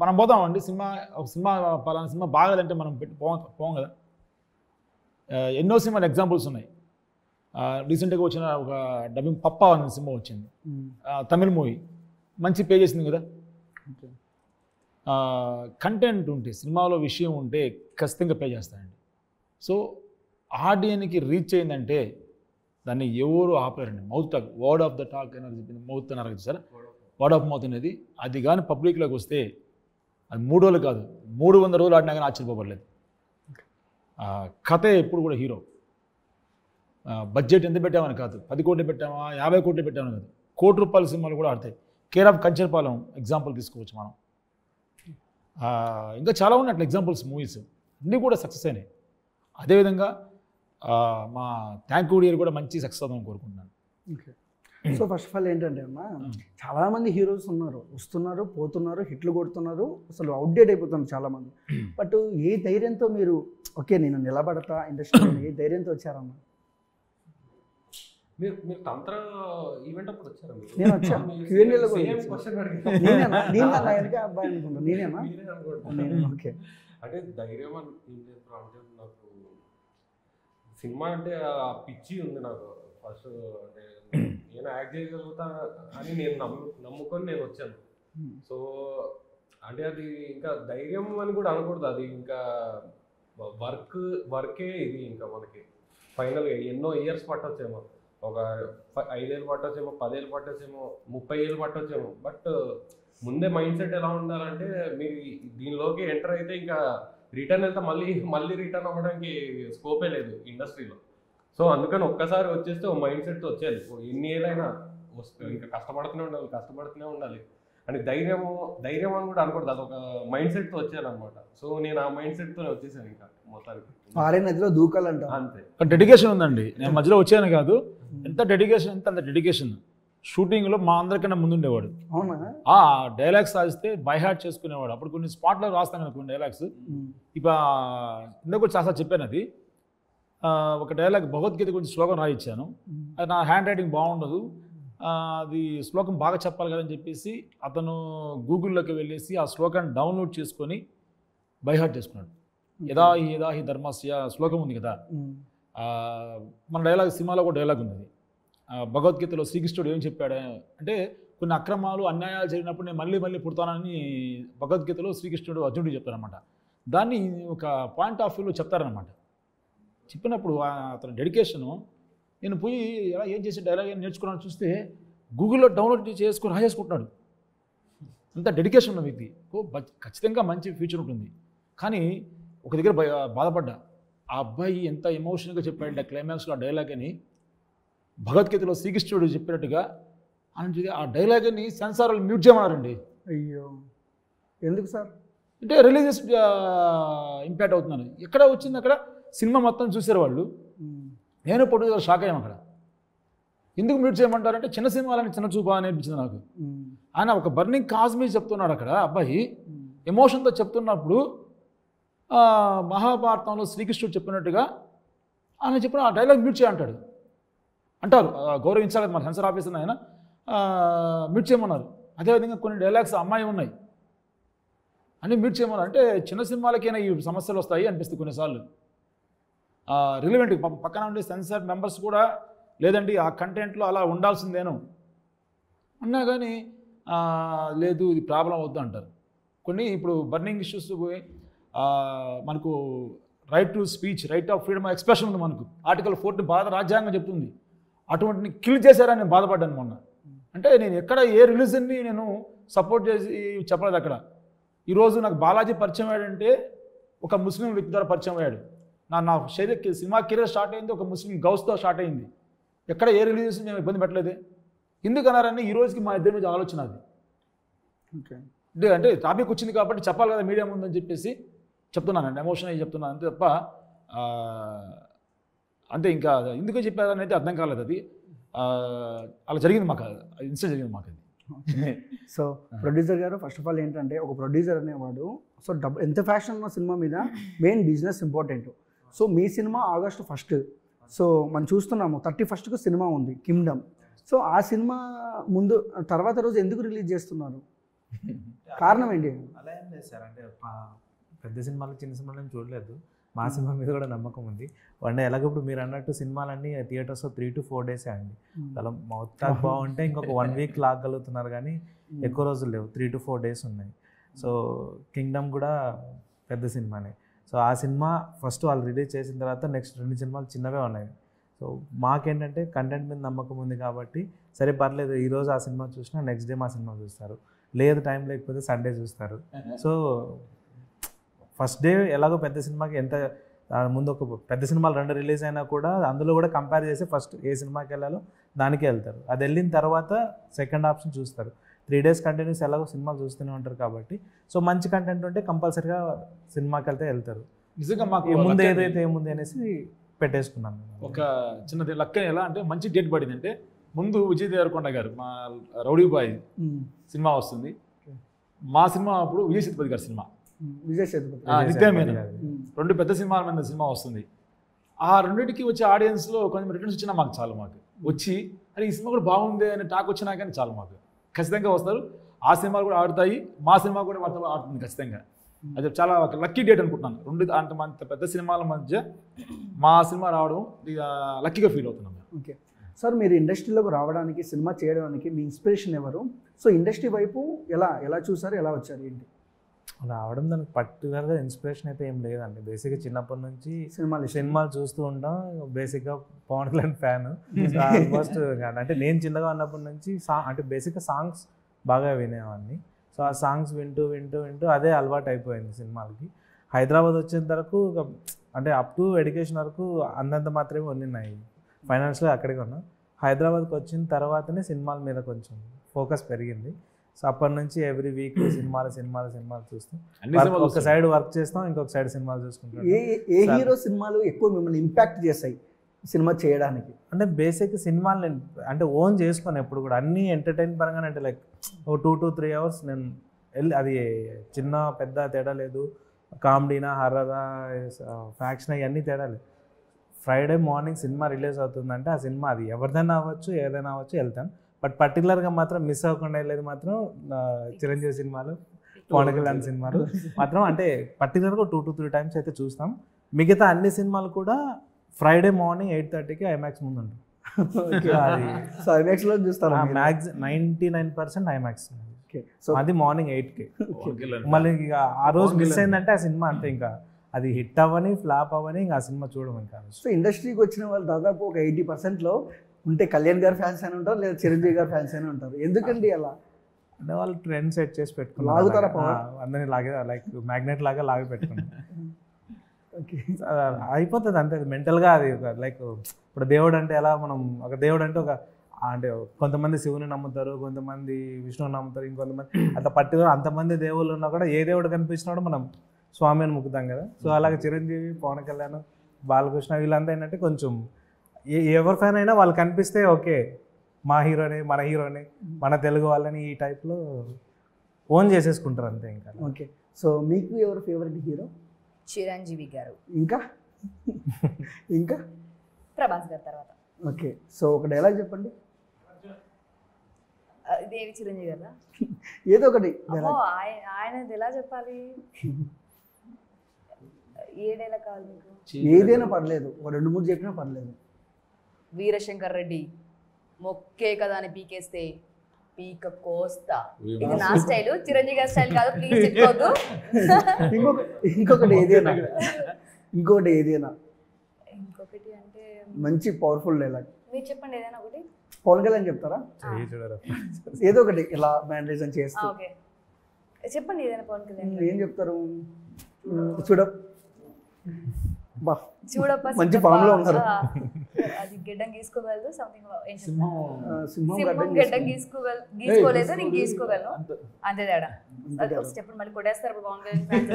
మనం పోదామండి ఒక సినిమా పలానా సినిమా బాగాలంటే మనం పోం కదా. ఎన్నో సినిమాలు ఎగ్జాంపుల్స్ ఉన్నాయి. రీసెంట్గా వచ్చిన ఒక డబ్బింగ్ పప్పా అనే సినిమా వచ్చింది, తమిళ్ మూవీ, మంచి పే చేసింది కదా. కంటెంట్ ఉంటే, సినిమాలో విషయం ఉంటే ఖచ్చితంగా పే చేస్తారండి. సో ఆడియన్కి రీచ్ అయిందంటే దాన్ని ఎవరు ఆపలేరండి. Mouth talk, word of the talk అనేది చెప్పింది, మౌత్ అన్నారు కదా సార్, వర్డ్ ఆఫ్ మౌత్ అనేది. అది కానీ పబ్లిక్లోకి వస్తే అది 3 రోజులు కాదు, 300 రోజులు ఆడినా కానీ ఆశ్చర్యపోబడలేదు. కథే ఎప్పుడు కూడా హీరో. బడ్జెట్ ఎంత పెట్టామని కాదు, 10 కోట్లు పెట్టామా 50 కోట్లు పెట్టామని కాదు, ₹1 కోటి సినిమాలు కూడా ఆడతాయి. కేర్ ఆఫ్ కంచర్పాలెం ఎగ్జాంపుల్ తీసుకోవచ్చు మనం. ఇంకా చాలా ఉన్నాయి అట్లా ఎగ్జాంపుల్స్, మూవీస్ అన్నీ కూడా సక్సెస్ అయినాయి. అదేవిధంగా మా థ్యాంక్ యూ డియర్ కూడా మంచి సక్సెస్ అవుతామని కోరుకుంటున్నాను. Okay. So first of all ఏంటంటే అన్న, చాలామంది హీరోస్ ఉన్నారు, వస్తున్నారు, పోతున్నారు, హిట్లు కొడుతున్నారు, అసలు అవుట్డేట్ అయిపోతున్నారు చాలామంది. బట్ ఏ ధైర్యంతో మీరు ఓకే నేను నిలబడతా ఇండస్ట్రీలో, ఏ ధైర్యంతో వచ్చారన్న? మీరు తంత్ర ఈవెంట్ అప్పుడు వచ్చారా? నేను వచ్చాను, Q&A లో కూడా నేనేనా అబ్బాయి అనుకుంటా, నేనేనా? ఓకే. అంటే ధైర్యం అని అంటే నాకు సినిమా అంటే ఆ పిచ్చి ఉంది నాకు ఫస్ట్. అంటే నేను యాక్ట్ చేయగలుగుతా అని నేను నమ్ముకొని నేను వచ్చాను. సో అంటే అది ఇంకా ధైర్యం అని కూడా అనకూడదు, అది ఇంకా వర్కే ఇది. ఇంకా మనకి ఫైనల్గా ఎన్నో ఇయర్స్ పట్టొచ్చేమో, ఒక 5 ఏళ్ళు పట్టొచ్చేమో, 10 ఏళ్ళు పట్టొచ్చేమో, 30 ఏళ్ళు పట్టొచ్చేమో. బట్ ముందే మైండ్ సెట్ ఎలా ఉండాలంటే, మీరు దీనిలోకి ఎంటర్ అయితే ఇంకా రిటర్న్ వెళ్తే మళ్ళీ రిటర్న్ అవ్వడానికి స్కోపే లేదు ఇండస్ట్రీలో. సో అందుకని ఒక్కసారి వచ్చేస్తే ఓ మైండ్ సెట్తో వచ్చేయాలి. ఎన్ని ఏళ్ళైనా ఇంకా కష్టపడుతూనే ఉండాలి అని ధైర్యం అని కూడా అనకూడదు, అదొక మైండ్ సెట్తో వచ్చేయాలన్నమాట. సో నేను ఆ మైండ్ సెట్తోనే వచ్చేసాను ఇంకా మొత్తానికి. పారే నదిలో దూకాలంట, అంతే. డెడికేషన్ ఉందండి. నేను మధ్యలో వచ్చాను కాదు, ఎంత డెడికేషన్, అంత డెడికేషన్. షూటింగ్లో మా అందరికన్నా ముందుండేవాడు. అవునా? డైలాగ్స్ రాస్తే బై హార్ట్ చేసుకునేవాడు. అప్పుడు కొన్ని స్పాట్లో రాస్తాను కదా కొన్ని డైలాగ్స్. ఇప్పుడు ఇందాక చాలా చెప్పాను, అది ఒక డైలాగ్ భగవద్గీత గురించి శ్లోకం రాయించాను. అది నా హ్యాండ్ రైటింగ్ బాగుండదు, అది శ్లోకం బాగా చెప్పాలి కదని చెప్పేసి అతను గూగుల్లోకి వెళ్ళేసి ఆ శ్లోకాన్ని డౌన్లోడ్ చేసుకొని బై హార్ట్ చేసుకున్నాడు. యదాహి ధర్మస్య శ్లోకం ఉంది కదా, మన డైలాగ్ సినిమాలో కూడా డైలాగ్ ఉంది. భగవద్గీతలో శ్రీకృష్ణుడు ఏం చెప్పాడు అంటే, కొన్ని అక్రమాలు అన్యాయాలు జరిగినప్పుడు నేను మళ్ళీ పుడతానని భగవద్గీతలో శ్రీకృష్ణుడు అర్జునుడికి చెప్తారనమాట. దాన్ని ఒక పాయింట్ ఆఫ్ వ్యూలో చెప్తారనమాట. చెప్పినప్పుడు అతని డెడికేషను, నేను పోయి ఎలా ఏం చేసి డైలాగ్ ఏం నేర్చుకున్నాను చూస్తే గూగుల్లో డౌన్లోడ్ చేసుకొని రాసేసుకుంటున్నాడు. అంత డెడికేషన్ ఉన్న వ్యక్తి. ఖచ్చితంగా మంచి ఫ్యూచర్ ఉంటుంది. కానీ ఒక దగ్గర బాధపడ్డా, ఆ అబ్బాయి ఎంత ఎమోషనల్గా చెప్పాడంటే క్లైమాక్స్లో ఆ డైలాగ్ అని, భగవద్గీతలో శ్రీకృష్ణుడు చెప్పినట్టుగా అని ఆ డైలాగ్ని సెన్సార్ వాళ్ళు మ్యూట్ చేయమన్నారండి. అయ్యో, ఎందుకు సార్? అంటే రిలీజియస్ ఇంపాక్ట్ అవుతున్నాను. ఎక్కడ వచ్చింది, అక్కడ సినిమా మొత్తం చూసారు వాళ్ళు. నేను పొద్దున షాక్ అయ్యాను. అక్కడ ఎందుకు మ్యూట్ చేయమంటారంటే చిన్న సినిమాలని చిన్న చూపా అని అనిపించింది నాకు. ఆయన ఒక బర్నింగ్ కాజ్ మీద చెప్తున్నాడు అక్కడ అబ్బాయి, ఎమోషన్తో చెప్తున్నప్పుడు మహాభారతంలో శ్రీకృష్ణుడు చెప్పినట్టుగా ఆయన చెప్పిన ఆ డైలాగ్ మ్యూట్ చేయంటాడు అంటారు. గౌరవించాలి మన సెన్సర్ ఆఫీసర్ ఆయన మ్యూట్ చేయమన్నారు. అదేవిధంగా కొన్ని డైలాగ్స్ అమ్మాయి ఉన్నాయి అని మ్యూట్ చేయమన్నారు. అంటే చిన్న సినిమాలకైనా ఈ సమస్యలు వస్తాయి అనిపిస్తుంది కొన్నిసార్లు. రిలివెంట్ పక్కన ఉండే సెన్సార్ మెంబర్స్ కూడా లేదండి ఆ కంటెంట్లో అలా ఉండాల్సిందేను అన్నా కానీ లేదు ఇది ప్రాబ్లం అవుద్దు అంటారు. కొన్ని ఇప్పుడు బర్నింగ్ ఇష్యూస్ మనకు right to speech, right of freedom of expression ఉంది మనకు. ఆర్టికల్ 14 భారత రాజ్యాంగం చెప్తుంది. అటువంటిని కిల్ చేశారని నేను బాధపడ్డాను మొన్న. అంటే నేను ఎక్కడ ఏ రిలీజన్ని నేను సపోర్ట్ చేసి చెప్పలేదు అక్కడ. ఈరోజు నాకు బాలాజీ పరిచయం అయ్యాడంటే ఒక ముస్లిం వ్యక్తి ద్వారా పరిచయం అయ్యాడు. నా సినిమా కెరీర్ స్టార్ట్ అయింది ఒక ముస్లిం గౌస్తో స్టార్ట్ అయింది. ఎక్కడ ఏ రిలీజెస్ మేము ఇబ్బంది పెట్టలేదే. ఎందుకన్నారని ఈ రోజుకి మా ఇద్దరి మీద ఆలోచన అది. అంటే టాపిక్ వచ్చింది కాబట్టి చెప్పాలి కదా మీడియా ముందని చెప్పేసి చెప్తున్నానండి. ఎమోషన్ అయ్యి చెప్తున్నాను అంతే తప్ప అంతే. ఇంకా ఎందుకు చెప్పారని అయితే అర్థం కాలేదు. అది అలా జరిగింది మాకు, ఇన్సిడెంట్ జరిగింది మాకు అది. సో ప్రొడ్యూసర్ గారు ఫస్ట్ ఆఫ్ ఆల్ ఏంటంటే ఒక ప్రొడ్యూసర్ అనేవాడు సో ఎంత ఫ్యాషన్ ఉన్న సినిమా మీద మెయిన్ బిజినెస్ ఇంపార్టెంట్. సో మీ సినిమా August 1 సో మనం చూస్తున్నాము 31కు సినిమా ఉంది కింగ్డమ్. సో ఆ సినిమా ముందు తర్వాత రోజు ఎందుకు రిలీజ్ చేస్తున్నారు? కారణం ఏంటి? అలా ఏం లేదు సార్, అంటే పెద్ద సినిమాలు చిన్న సినిమాలు ఏం చూడలేదు. మా సినిమా మీద కూడా నమ్మకం ఉంది. అంటే ఎలాగప్పుడు మీరు అన్నట్టు సినిమాలన్నీ థియేటర్స్లో 3 to 4 డేసే అండి. అలా మొత్తం బాగుంటే ఇంకొక 1 వీక్ లాగలుగుతున్నారు, కానీ ఎక్కువ రోజులు లేవు, 3 to 4 డేస్ ఉన్నాయి. సో కింగ్డమ్ కూడా పెద్ద సినిమానే. సో ఆ సినిమా ఫస్ట్ వాళ్ళు రిలీజ్ చేసిన తర్వాత నెక్స్ట్ 2 సినిమాలు చిన్నవే ఉన్నాయి. సో మాకేంటంటే కంటెంట్ మీద నమ్మకం ఉంది కాబట్టి సరే పర్లేదు, ఈరోజు ఆ సినిమా చూసినా నెక్స్ట్ డే మా సినిమా చూస్తారు, లేదు టైం లేకపోతే సండే చూస్తారు. సో ఫస్ట్ డే ఎలాగో పెద్ద సినిమాకి ఎంత ముందు ఒక పెద్ద సినిమాలు 2 రిలీజ్ అయినా కూడా అందులో కూడా కంపేర్ చేసి ఫస్ట్ ఏ సినిమాకి వెళ్ళాలో దానికే వెళ్తారు. అది వెళ్ళిన తర్వాత సెకండ్ ఆప్షన్ చూస్తారు. 3 days కంటిన్యూస్ ఎలాగో సినిమాలు చూస్తూనే ఉంటారు కాబట్టి సో మంచి కంటెంట్ ఉంటే కంపల్సరీగా సినిమాకి వెళ్తారు. నిజంగా మాకు ఏముంది ఏదైతే ఏముంది అనేసి పెట్టేసుకున్నాను. ఒక చిన్నది లక్ ఎలా అంటే మంచి డేట్ పడింది. అంటే ముందు విజయ్ దేవరకొండ గారు మా రౌడీ బాయ్ సినిమా వస్తుంది. మా సినిమా అప్పుడు విజయ్ సేతుపతి గారి సినిమా నిత్యమేన 2 పెద్ద సినిమాల మీద సినిమా వస్తుంది. ఆ రెండింటికి వచ్చే ఆడియన్స్లో కొంచెం రిటర్న్స్ వచ్చినా మాకు చాలు. మాకు వచ్చి అరే ఈ సినిమా కూడా బాగుంది అని టాక్ వచ్చినా కానీ చాలు మాకు. ఖచ్చితంగా వస్తారు, ఆ సినిమాలు కూడా ఆడుతాయి, మా సినిమా కూడా వాటితో ఆడుతుంది ఖచ్చితంగా. అది చాలా ఒక లక్కీ డేట్ అనుకుంటున్నాను. 2 అంత పెద్ద సినిమాల మధ్య మా సినిమా రావడం లక్కీగా ఫీల్ అవుతున్నాం. ఓకే సార్, మీరు ఇండస్ట్రీలోకి రావడానికి సినిమా చేయడానికి మీ ఇన్స్పిరేషన్ ఎవరు? సో ఇండస్ట్రీ వైపు ఎలా చూసారు, ఎలా వచ్చారు, ఏంటి? రావడం దానికి పర్టికులర్గా ఇన్స్పిరేషన్ అయితే ఏం లేదండి. బేసిక్గా చిన్నప్పటి నుంచి సినిమాలు చూస్తూ ఉంటాం. బేసిక్గా పవన్ కళ్యాణ్ ఫ్యాన్. ఆల్మోస్ట్ అంటే నేను చిన్నగా ఉన్నప్పటి నుంచి అంటే బేసిక్గా సాంగ్స్ బాగా వినేవాడిని. సో ఆ సాంగ్స్ వింటూ అదే అలవాటు అయిపోయింది సినిమాలకి. హైదరాబాద్ వచ్చేంత వరకు అంటే అప్ టు ఎడ్యుకేషన్ వరకు అంతంత మాత్రమే ఉన్నాయి, ఫైనాన్షియల్గా అక్కడికి ఉన్నాం. హైదరాబాద్కి వచ్చిన తర్వాతనే సినిమాల మీద కొంచెం ఫోకస్ పెరిగింది. సో అప్పటి నుంచి ఎవ్రీ వీక్ సినిమాలు చూస్తాం. ఒక సైడ్ వర్క్ చేస్తాం, ఇంకొక సైడ్ సినిమాలు చూసుకుంటాం. ఏ హీరో సినిమాలు ఎక్కువ మిమ్మల్ని ఇంపాక్ట్ చేస్తాయి సినిమా చేయడానికి? అంటే బేసిక్ సినిమాలు నేను అంటే ఓన్ చేసుకొని ఎప్పుడు కూడా అన్నీ ఎంటర్టైన్ పరంగానే, అంటే లైక్ ఓ 2 to 3 hours నేను అది చిన్న పెద్ద తేడా లేదు, కామెడీనా హర్రరా ఫ్యాక్షన్ ఇవన్నీ తేడా లేదు. ఫ్రైడే మార్నింగ్ సినిమా రిలీజ్ అవుతుందంటే ఆ సినిమా అది ఎవరిదైనా అవ్వచ్చు ఏదైనా అవ్వచ్చు వెళ్తాను. బట్ పర్టికులర్గా మాత్రం మిస్ అవ్వకుండా వెళ్ళేది మాత్రం చిరంజీవి సినిమాలు, పవన్ కళ్యాణ్ సినిమాలు మాత్రం అంటే పర్టికులర్గా 2 to 3 times అయితే చూస్తాం. మిగతా అన్ని సినిమాలు కూడా ఫ్రైడే మార్నింగ్ 8:30కి ఐమాక్స్ ముందు ఉంటుంది. సో ఐమాక్స్లో చూస్తాను. 99% ఐమాక్స్. సో అది మార్నింగ్ 8కి. మళ్ళీ ఇక ఆ రోజు మిస్ అయిందంటే ఆ సినిమా అంతే, ఇంకా అది హిట్ అవ్వని ఫ్లాప్ అవ్వని ఇంకా ఆ సినిమా చూడడం ఇంకా. సో ఇండస్ట్రీకి వచ్చిన వాళ్ళు దాదాపు ఒక 80%లో ఉంటే కళ్యాణ్ గారు ఫ్యాన్స్ అని ఉంటారు, లేదా చిరంజీవి గారు ఫ్యాన్స్ అని ఉంటారు. ఎందుకండి అలా? అంటే వాళ్ళు ట్రెండ్ సెట్ చేసి పెట్టుకున్నారు, అందరినీ లాగే లైక్ మ్యాగ్నెట్ లాగా లాగి పెట్టుకున్నారు. అయిపోతుంది అంతే మెంటల్గా. అది లైక్ ఇప్పుడు దేవుడు అంటే ఎలా, మనం ఒక దేవుడు అంటే ఒక అంటే కొంతమంది శివుని నమ్ముతారు, కొంతమంది విష్ణువుని నమ్ముతారు, ఇంకొంతమంది అట్లా పర్టికులర్ అంతమంది దేవుళ్ళు ఉన్నా కూడా ఏ దేవుడు కనిపించినా కూడా మనం స్వామి అని మొక్కుతాం కదా. సో అలాగే చిరంజీవి, పవన్ కళ్యాణ్, బాలకృష్ణ వీళ్ళంతా ఏంటంటే కొంచెం ఎవరి ఫ్యాన్ అయినా వాళ్ళు కనిపిస్తే ఓకే మా హీరోని, మన హీరోని, మన తెలుగు వాళ్ళని ఈ టైప్లో ఓన్ చేసేసుకుంటారు అంతే ఇంకా. ఓకే, సో మీకు ఎవరు ఫేవరెట్ హీరో? చిరంజీవి గారు. ఇంకా ప్రభాస్ గారు తర్వాత. ఓకే, సో ఒక డైలాగ్ చెప్పండి. దేవి చిరంజీవి గారు ఏదో ఒకటి. ఆయనది ఎలా చెప్పాలి? ఏ డైలాగ్ కావాలి మీకు? ఏదైనా పర్లేదు, ఒక 2-3 చెప్పినా పర్లేదు. వీరశంకర్ రెడ్డి మొక్కే కదా అని పీకేస్తే పీక కోస్తా. ఇది నా స్టైల్, చిరంజీవి గారి స్టైల్ కాదు, ప్లీజ్ చెప్పుకోవద్దు. ఇంకొకటి ఏదైనా ఇంకోటి ఏదైనా ఇంకొకటి అంటే మంచి పవర్ఫుల్ డైలాగ్ మీరు చెప్పండి ఏదైనా ఒకటి. పవన్ కళ్యాణ్ చెప్తారా? చెయ్యి చూడరా. ఏదో ఒకటి ఇలా మ్యానరిజం చేస్తూ ఓకే చెప్పండి ఏదైనా పవన్ కళ్యాణ్. ఏం చెప్తారు? చూడ బా చూడప్ప మంచి ఫామ్ లో ఉన్నారు. అది గెడ్డం గీసుకోగలదు సంథింగ్ సింహం సింహం సింహం గెడ్డం గీసుకోలేదు నేను గీసుకోగలను అంతే తేడా. చెప్పండి మళ్ళీ కొట్టేస్తారు పవన్ కళ్యాణ్ ఫ్యాన్స్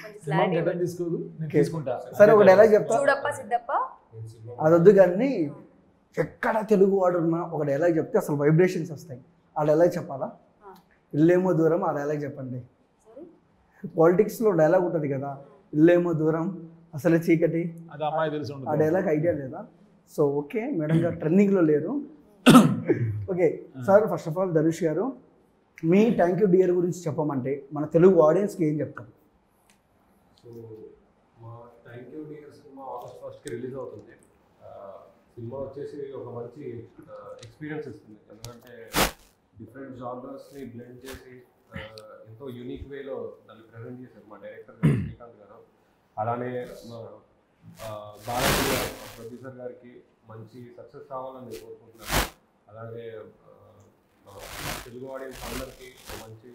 కొంచెం సింహం క్లారిటీ. గడ్డం తీసుకోదు, నేను తీసుకుంటా. సరే ఒక డైలాగ్ చెప్తా, చూడప్ప సిద్ధప్ప అదొద్దు కానీ ఎక్కడ తెలుగు వాడున్నా ఒక డైలాగ్ చెప్తే అసలు వైబ్రేషన్స్ వస్తాయి. ఆ డైలాగ్ చెప్పాలా? ఇల్లేమో దూరం, ఆ డైలాగ్ చెప్పండి. పాలిటిక్స్లో డైలాగ్ ఉంటుంది కదా, ఇల్లేమో దూరం అసలు చీకటి, అది అమ్మాయి తెలిసి ఆ ఉండదు. డైలాగ్ ఐడియా లేదా? సో ఓకే, మేడం గారు ట్రెండింగ్లో లేరు. Okay sir, first of all Dhanush గారు, మీ థ్యాంక్ యూ డియర్ గురించి చెప్పమంటే మన తెలుగు ఆడియన్స్కి ఏం చెప్తారు? సో మా thank you dear cinema August 1st release అవుతుంది. సినిమా వచ్చేసి ఒక మంచి ఎక్స్పీరియన్స్ ఇస్తుంది, ఎందుకంటే డిఫరెంట్ జానర్స్ని బ్లెండ్ చేసి ఎంతో యూనిక్ వేలో దాన్ని ప్రజెంట్ చేశారు మా డైరెక్టర్ గారు శ్రీకాంత్ గారు. అలానే మా బాలాజీ గారు ప్రొడ్యూసర్ గారికి మంచి సక్సెస్ రావాలని నేను కోరుకుంటున్నాను. అలాగే తెలుగు ఆడియన్స్ అందరికీ మంచి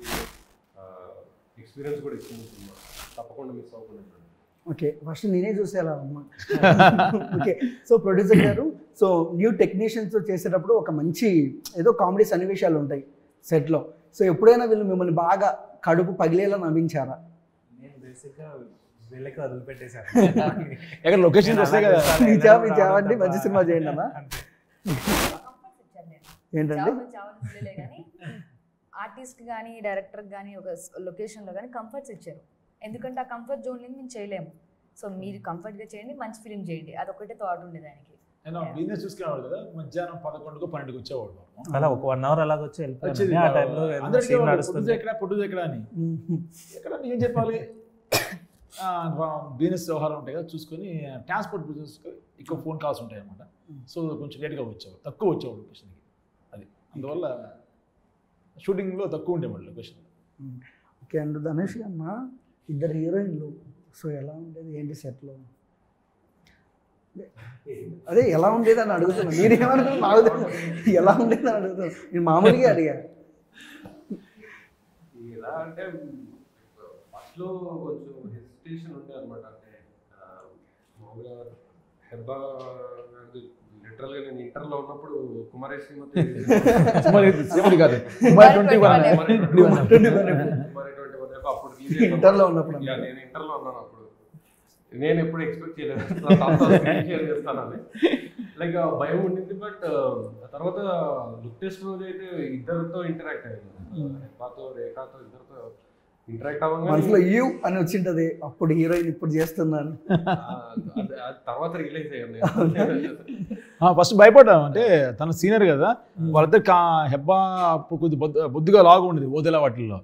ఎక్స్పీరియన్స్ కూడా ఇస్తుంది సినిమా, తప్పకుండా మిస్ అవ్వకుండా. ఓకే, ఫస్ట్ నేనే చూసేలా అమ్మా. ఓకే, సో ప్రొడ్యూసర్ గారు, సో న్యూ టెక్నీషియన్స్ చేసేటప్పుడు ఒక మంచి ఏదో కామెడీ సన్నివేశాలు ఉంటాయి సెట్లో. సో ఎప్పుడైనా వీళ్ళు మిమ్మల్ని బాగా కడుపు పగిలేలా నవ్వించారా? నేను బేసిక్గా వీళ్ళకి వదిలిపెట్టేశాను. ఎక్కడ లొకేషన్ వస్తాయి కదా. మీ చావండి మంచి సినిమా చేయండి అన్న. ఏంటండి? ఆర్టిస్ట్ కానీ డైరెక్టర్ కానీ ఒక లొకేషన్లో కానీ కంఫర్ట్స్ ఇచ్చారు. ఎందుకంటే ఆ కంఫర్ట్ జోన్ నుంచి మేము చేయలేము. సో మీరు కంఫర్ట్గా చేయండి, మంచి ఫిలిం చేయండి, అదొకటే థాట్ ఉండే దానికి. నేను బిజినెస్ చూసుకునేవాడు కదా, మధ్యాహ్నం 11కు 12కు వచ్చేవాడు. అలా ఒక 1 hour అలాగ వచ్చి వెళ్ళిపోయింది. ఆ టైంలో నడుస్తుంది పొట్టు ఎక్కడ అని ఎక్కడ ఏం చెప్పాలి, బిజినెస్ వ్యవహారం ఉంటాయి కదా, చూసుకొని ట్రాన్స్పోర్ట్ బిజినెస్ ఎక్కువ ఫోన్ కాల్స్ ఉంటాయి అన్నమాట. సో కొంచెం లేట్గా వచ్చేవాడు, తక్కువ వచ్చేవాడు లొకేషన్కి. అది అందువల్ల షూటింగ్లో తక్కువ ఉండేవాడు లొకేషన్. ఓకే అండ్ ధనుష్ అన్న, ఇద్దరు హీరోయిన్లు, సో ఎలా ఉండేది ఏంటి సెట్లో? అదే ఎలా ఉండేది అని అడుగుతున్నా, మీరేమనుకున్నా నాకు ఎలా ఉండేది అని అడుగుతున్నా, నేను మామూలుగా అడిగా. ఎలా అంటే ఫస్ట్లో కొంచెం హెసిటేషన్ ఉండే అనమాట. అంటే మామూలుగా హెబ్బా లిటరల్గా నేను ఇంటర్లో ఉన్నప్పుడు కుమారి శ్రీమతి కాదు, 21 అప్పుడు ఇంటర్లో ఉన్నప్పుడు నేను ఇంటర్లో ఉన్నాను. అప్పుడు నేను ఎప్పుడు ఎక్స్పెక్ట్ చేయలేదు చేస్తానని, లైక్ భయం ఉండింది. బట్ తర్వాత లుక్ టెస్ట్ రోజు అయితే ఇద్దరితో ఇంటరాక్ట్ అయ్యాను, హెబ్బాతో రేఖాతో ఇద్దరితో ఇంటరాక్ట్ మనసులో అవ్వగానే యూ అని వచ్చింటది, అప్పుడు హీరోయిన్ ఇప్పుడు చేస్తున్నాను. తర్వాత రిలీజ్ అయ్యాను. ఫస్ట్ భయపడ్డాం, అంటే తన సీనియర్ కదా, వాళ్ళిద్దరు హెబ్బా అప్పుడు కొద్ది బొద్దుగా లాగా ఉండేది ఓదెలా వాటిల్లో,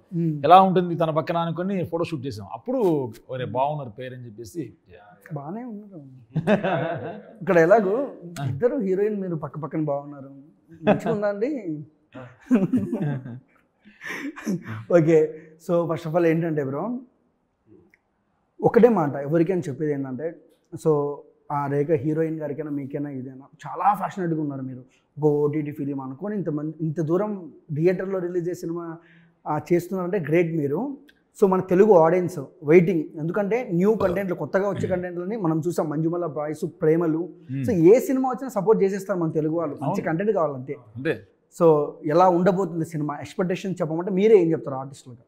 ఎలా ఉంటుంది తన పక్కన అనుకుని ఫోటో షూట్ చేసాం. అప్పుడు ఒరే బాగున్నారు పేరు అని చెప్పేసి బాగానే ఉన్నారు. ఇక్కడ ఎలాగో ఇద్దరు హీరోయిన్ మీరు పక్క పక్కన బాగున్నారు, మంచిగా ఉందండి. Okay, so first of all ఏంటంటే బ్రో, ఒకటే మాట ఎవరికైనా చెప్పేది ఏంటంటే, సో ఆ రేఖ హీరోయిన్ గారికైనా మీకైనా ఇదైనా చాలా ఫ్యాషనేట్గా ఉన్నారు మీరు. ఒక ఓటీటీ ఫిలిం అనుకొని ఇంత దూరం థియేటర్లో రిలీజ్ చేసిన సినిమా చేస్తున్నారంటే గ్రేట్ మీరు. సో మన తెలుగు ఆడియన్స్ వెయిటింగ్, ఎందుకంటే న్యూ కంటెంట్లు కొత్తగా వచ్చే కంటెంట్లని మనం చూసాం, మంజుమల బాయ్స్, ప్రేమలు. సో ఏ సినిమా వచ్చినా సపోర్ట్ చేసేస్తారు మన తెలుగు వాళ్ళు, మంచి కంటెంట్ కావాలంతే. సో ఎలా ఉండబోతుంది సినిమా ఎక్స్పెక్టేషన్ చెప్పమంటే మీరే ఏం చెప్తారు ఆర్టిస్టులుగా?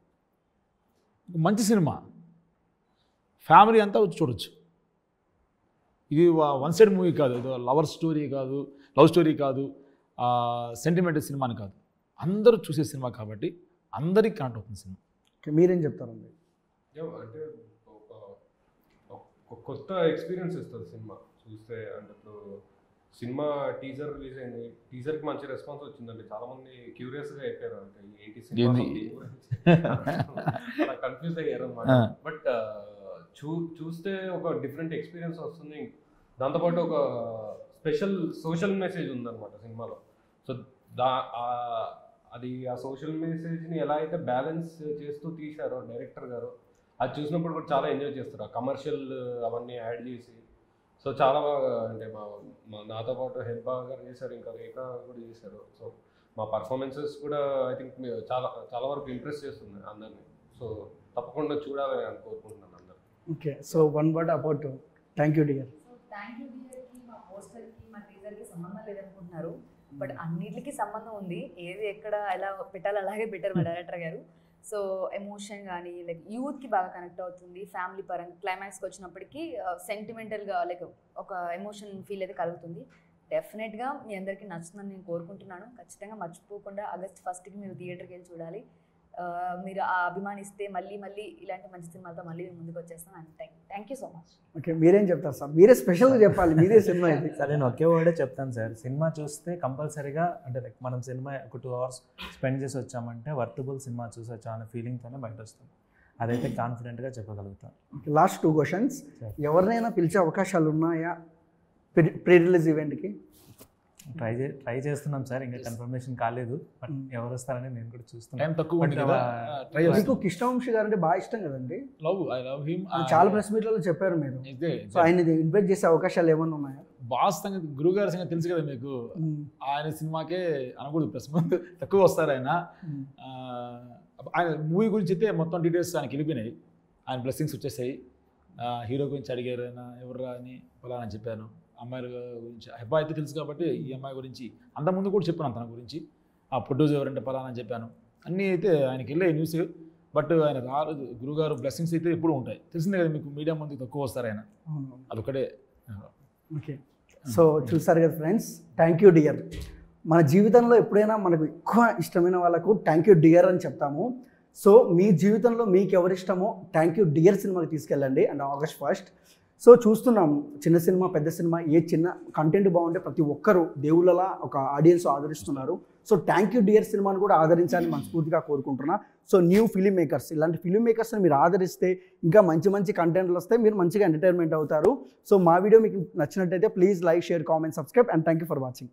మంచి సినిమా, ఫ్యామిలీ అంతా వచ్చి చూడొచ్చు. ఇది వన్ సైడ్ మూవీ కాదు, ఇది లవ్ స్టోరీ కాదు, సెంటిమెంటల్ సినిమాని కాదు, అందరూ చూసే సినిమా కాబట్టి అందరికి కనెక్ట్ అవుతుంది సినిమా. మీరేం చెప్తారండి? అంటే ఒక కొత్త ఎక్స్పీరియన్స్ ఇస్తుంది సినిమా చూస్తే. అంటే ఇప్పుడు సినిమా టీజర్ రిలీజ్ అయింది, టీజర్కి మంచి రెస్పాన్స్ వచ్చిందండి, చాలా మంది క్యూరియస్గా అయిపోయారు. అంటే 80 సినిమా అలా కన్ఫ్యూజ్ అయ్యారు అనమాట. బట్ చూస్తే ఒక డిఫరెంట్ ఎక్స్పీరియన్స్ వస్తుంది, దాంతోపాటు ఒక స్పెషల్ సోషల్ మెసేజ్ ఉందన్నమాట సినిమాలో. సో అది ఆ సోషల్ మెసేజ్ని ఎలా అయితే బ్యాలెన్స్ చేస్తూ తీశారో డైరెక్టర్ గారు, అది చూసినప్పుడు కూడా చాలా ఎంజాయ్ చేస్తారు. ఆ కమర్షియల్ అవన్నీ యాడ్ చేసి సో చాలా బాగా అంటే నాతో పాటు హెల్బా గారు చేశారు, ఇంకా రేఖ కూడా చేశారు. సో మా పర్ఫార్మెన్సెస్ కూడా ఐ థింక్ చాలా చాలా వరకు ఇంప్రెస్ చేస్తుంది అందరినీ. సో తప్పకుండా చూడాలని నేను కోరుకుంటున్నాను అందరూ. Okay, so one word about thank you dear. So thank you డియర్కి మా పోస్టర్కి మా టీజర్కి సంబంధం లేదనుకుంటున్నారు, బట్ అన్నిటికీ సంబంధం ఉంది. ఏది ఎక్కడ ఎలా పెట్టాలో అలాగే పెట్టారు మా డైరెక్టర్ గారు. సో ఎమోషన్ కానీ లైక్ యూత్కి బాగా కనెక్ట్ అవుతుంది. ఫ్యామిలీ పరంగా క్లైమాక్స్కి వచ్చినప్పటికీ సెంటిమెంటల్గా లైక్ ఒక ఎమోషన్ ఫీల్ అయితే కలుగుతుంది. డెఫినెట్గా మీ అందరికీ నచ్చుతుందని నేను కోరుకుంటున్నాను. ఖచ్చితంగా మర్చిపోకుండా ఆగస్ట్ 1కి మీరు థియేటర్కి వెళ్ళి చూడాలి. మీరు ఆ అభిమానిస్తే మళ్ళీ మళ్ళీ ఇలాంటి మంచి సినిమాలతో మళ్ళీ మేము ముందుకు వచ్చేస్తాం. And thank you so much. Okay, మీరేం చెప్తారు సార్? మీరే స్పెషల్గా చెప్పాలి, మీదే సినిమా ఇది. సార్ నేను ఒకే వర్డే చెప్తాను సార్. సినిమా చూస్తే కంపల్సరీగా అంటే లైక్ మనం సినిమా ఒక 2 hours స్పెండ్ చేసి వచ్చామంటే వర్తబుల్ సినిమా చూసి వచ్చా అనే ఫీలింగ్తోనే బయట వస్తాం. అదైతే కాన్ఫిడెంట్గా చెప్పగలుగుతాం. Last 2 questions. ఎవరినైనా పిలిచే అవకాశాలు ఉన్నాయా ప్రీ రిలీజ్ ఈవెంట్కి? ట్రై చేస్తున్నాం సార్, ఇంకా కన్ఫర్మేషన్ కాలేదు. బట్ ఎవరు వస్తారని నేను కూడా చూస్తున్నాను. టైం తక్కువ ఉంది కదా, ట్రై మీకు చేస్తాం. కృష్ణవంశీ గారు అంటే బాగా ఇష్టం కదండి? I love him. చాలా ప్రెస్ మీట్లలో చెప్పారు మీరు. సో ఆయన ఇన్వైట్ చేసే అవకాశాలు ఏమన్నా ఉన్నాయా? బాస్ సంగతి, గురుగారి సంగతి తెలుసు కదా మీకు. ఆయన సినిమాకే అనకూడదు, ప్రెస్ ముందు తక్కువ వస్తారు ఆయన. ఆయన మూవీ గురించి అయితే మొత్తం డీటెయిల్స్ ఆయనకి వెళ్ళిపోయినాయి. ఆయన బ్లెస్సింగ్స్ వచ్చేసాయి. హీరో గురించి అడిగారు, ఆయన ఎవర్రా అని పలానా చెప్పాను. అమ్మాయిల గురించి అబ్బాయి అయితే తెలుసు కాబట్టి ఈ అమ్మాయి గురించి అంతకుముందు కూడా చెప్పాను తన గురించి. ఆ ప్రొడ్యూస్ ఎవరంటే పలానా అని చెప్పాను. అన్నీ అయితే ఆయనకి వెళ్ళే న్యూస్. బట్ ఆయన రాలేదు. గురుగారు బ్లెస్సింగ్స్ అయితే ఎప్పుడు ఉంటాయి, తెలిసిందే కదా మీకు. మీడియా ముందు తక్కువ వస్తారు ఆయన, అదొకటే. ఓకే, సో చూసారు కదా ఫ్రెండ్స్, థ్యాంక్ యూ డియర్. మన జీవితంలో ఎప్పుడైనా మనకు ఎక్కువ ఇష్టమైన వాళ్ళకు థ్యాంక్ యూ డియర్ అని చెప్తాము. సో మీ జీవితంలో మీకు ఎవరిష్టమో థ్యాంక్ యూ డియర్ సినిమాకి తీసుకెళ్ళండి. And August 1st. సో చూస్తున్నాం, చిన్న సినిమా పెద్ద సినిమా ఏ చిన్న కంటెంట్ బాగుంటే ప్రతి ఒక్కరు దేవుళ్ళలా ఒక ఆడియన్స్ ఆదరిస్తున్నారు. సో థ్యాంక్ యూ డియర్ సినిమాను కూడా ఆదరించాలని మనస్ఫూర్తిగా కోరుకుంటున్నా. సో న్యూ ఫిలిం మేకర్స్, ఇలాంటి ఫిలిం మేకర్స్ని మీరు ఆదరిస్తే ఇంకా మంచి మంచి కంటెంట్లు వస్తాయి, మీరు మంచిగా ఎంటర్టైన్మెంట్ అవుతారు. సో మా వీడియో మీకు నచ్చినట్టయితే please like, share, comment, subscribe and thank you for watching.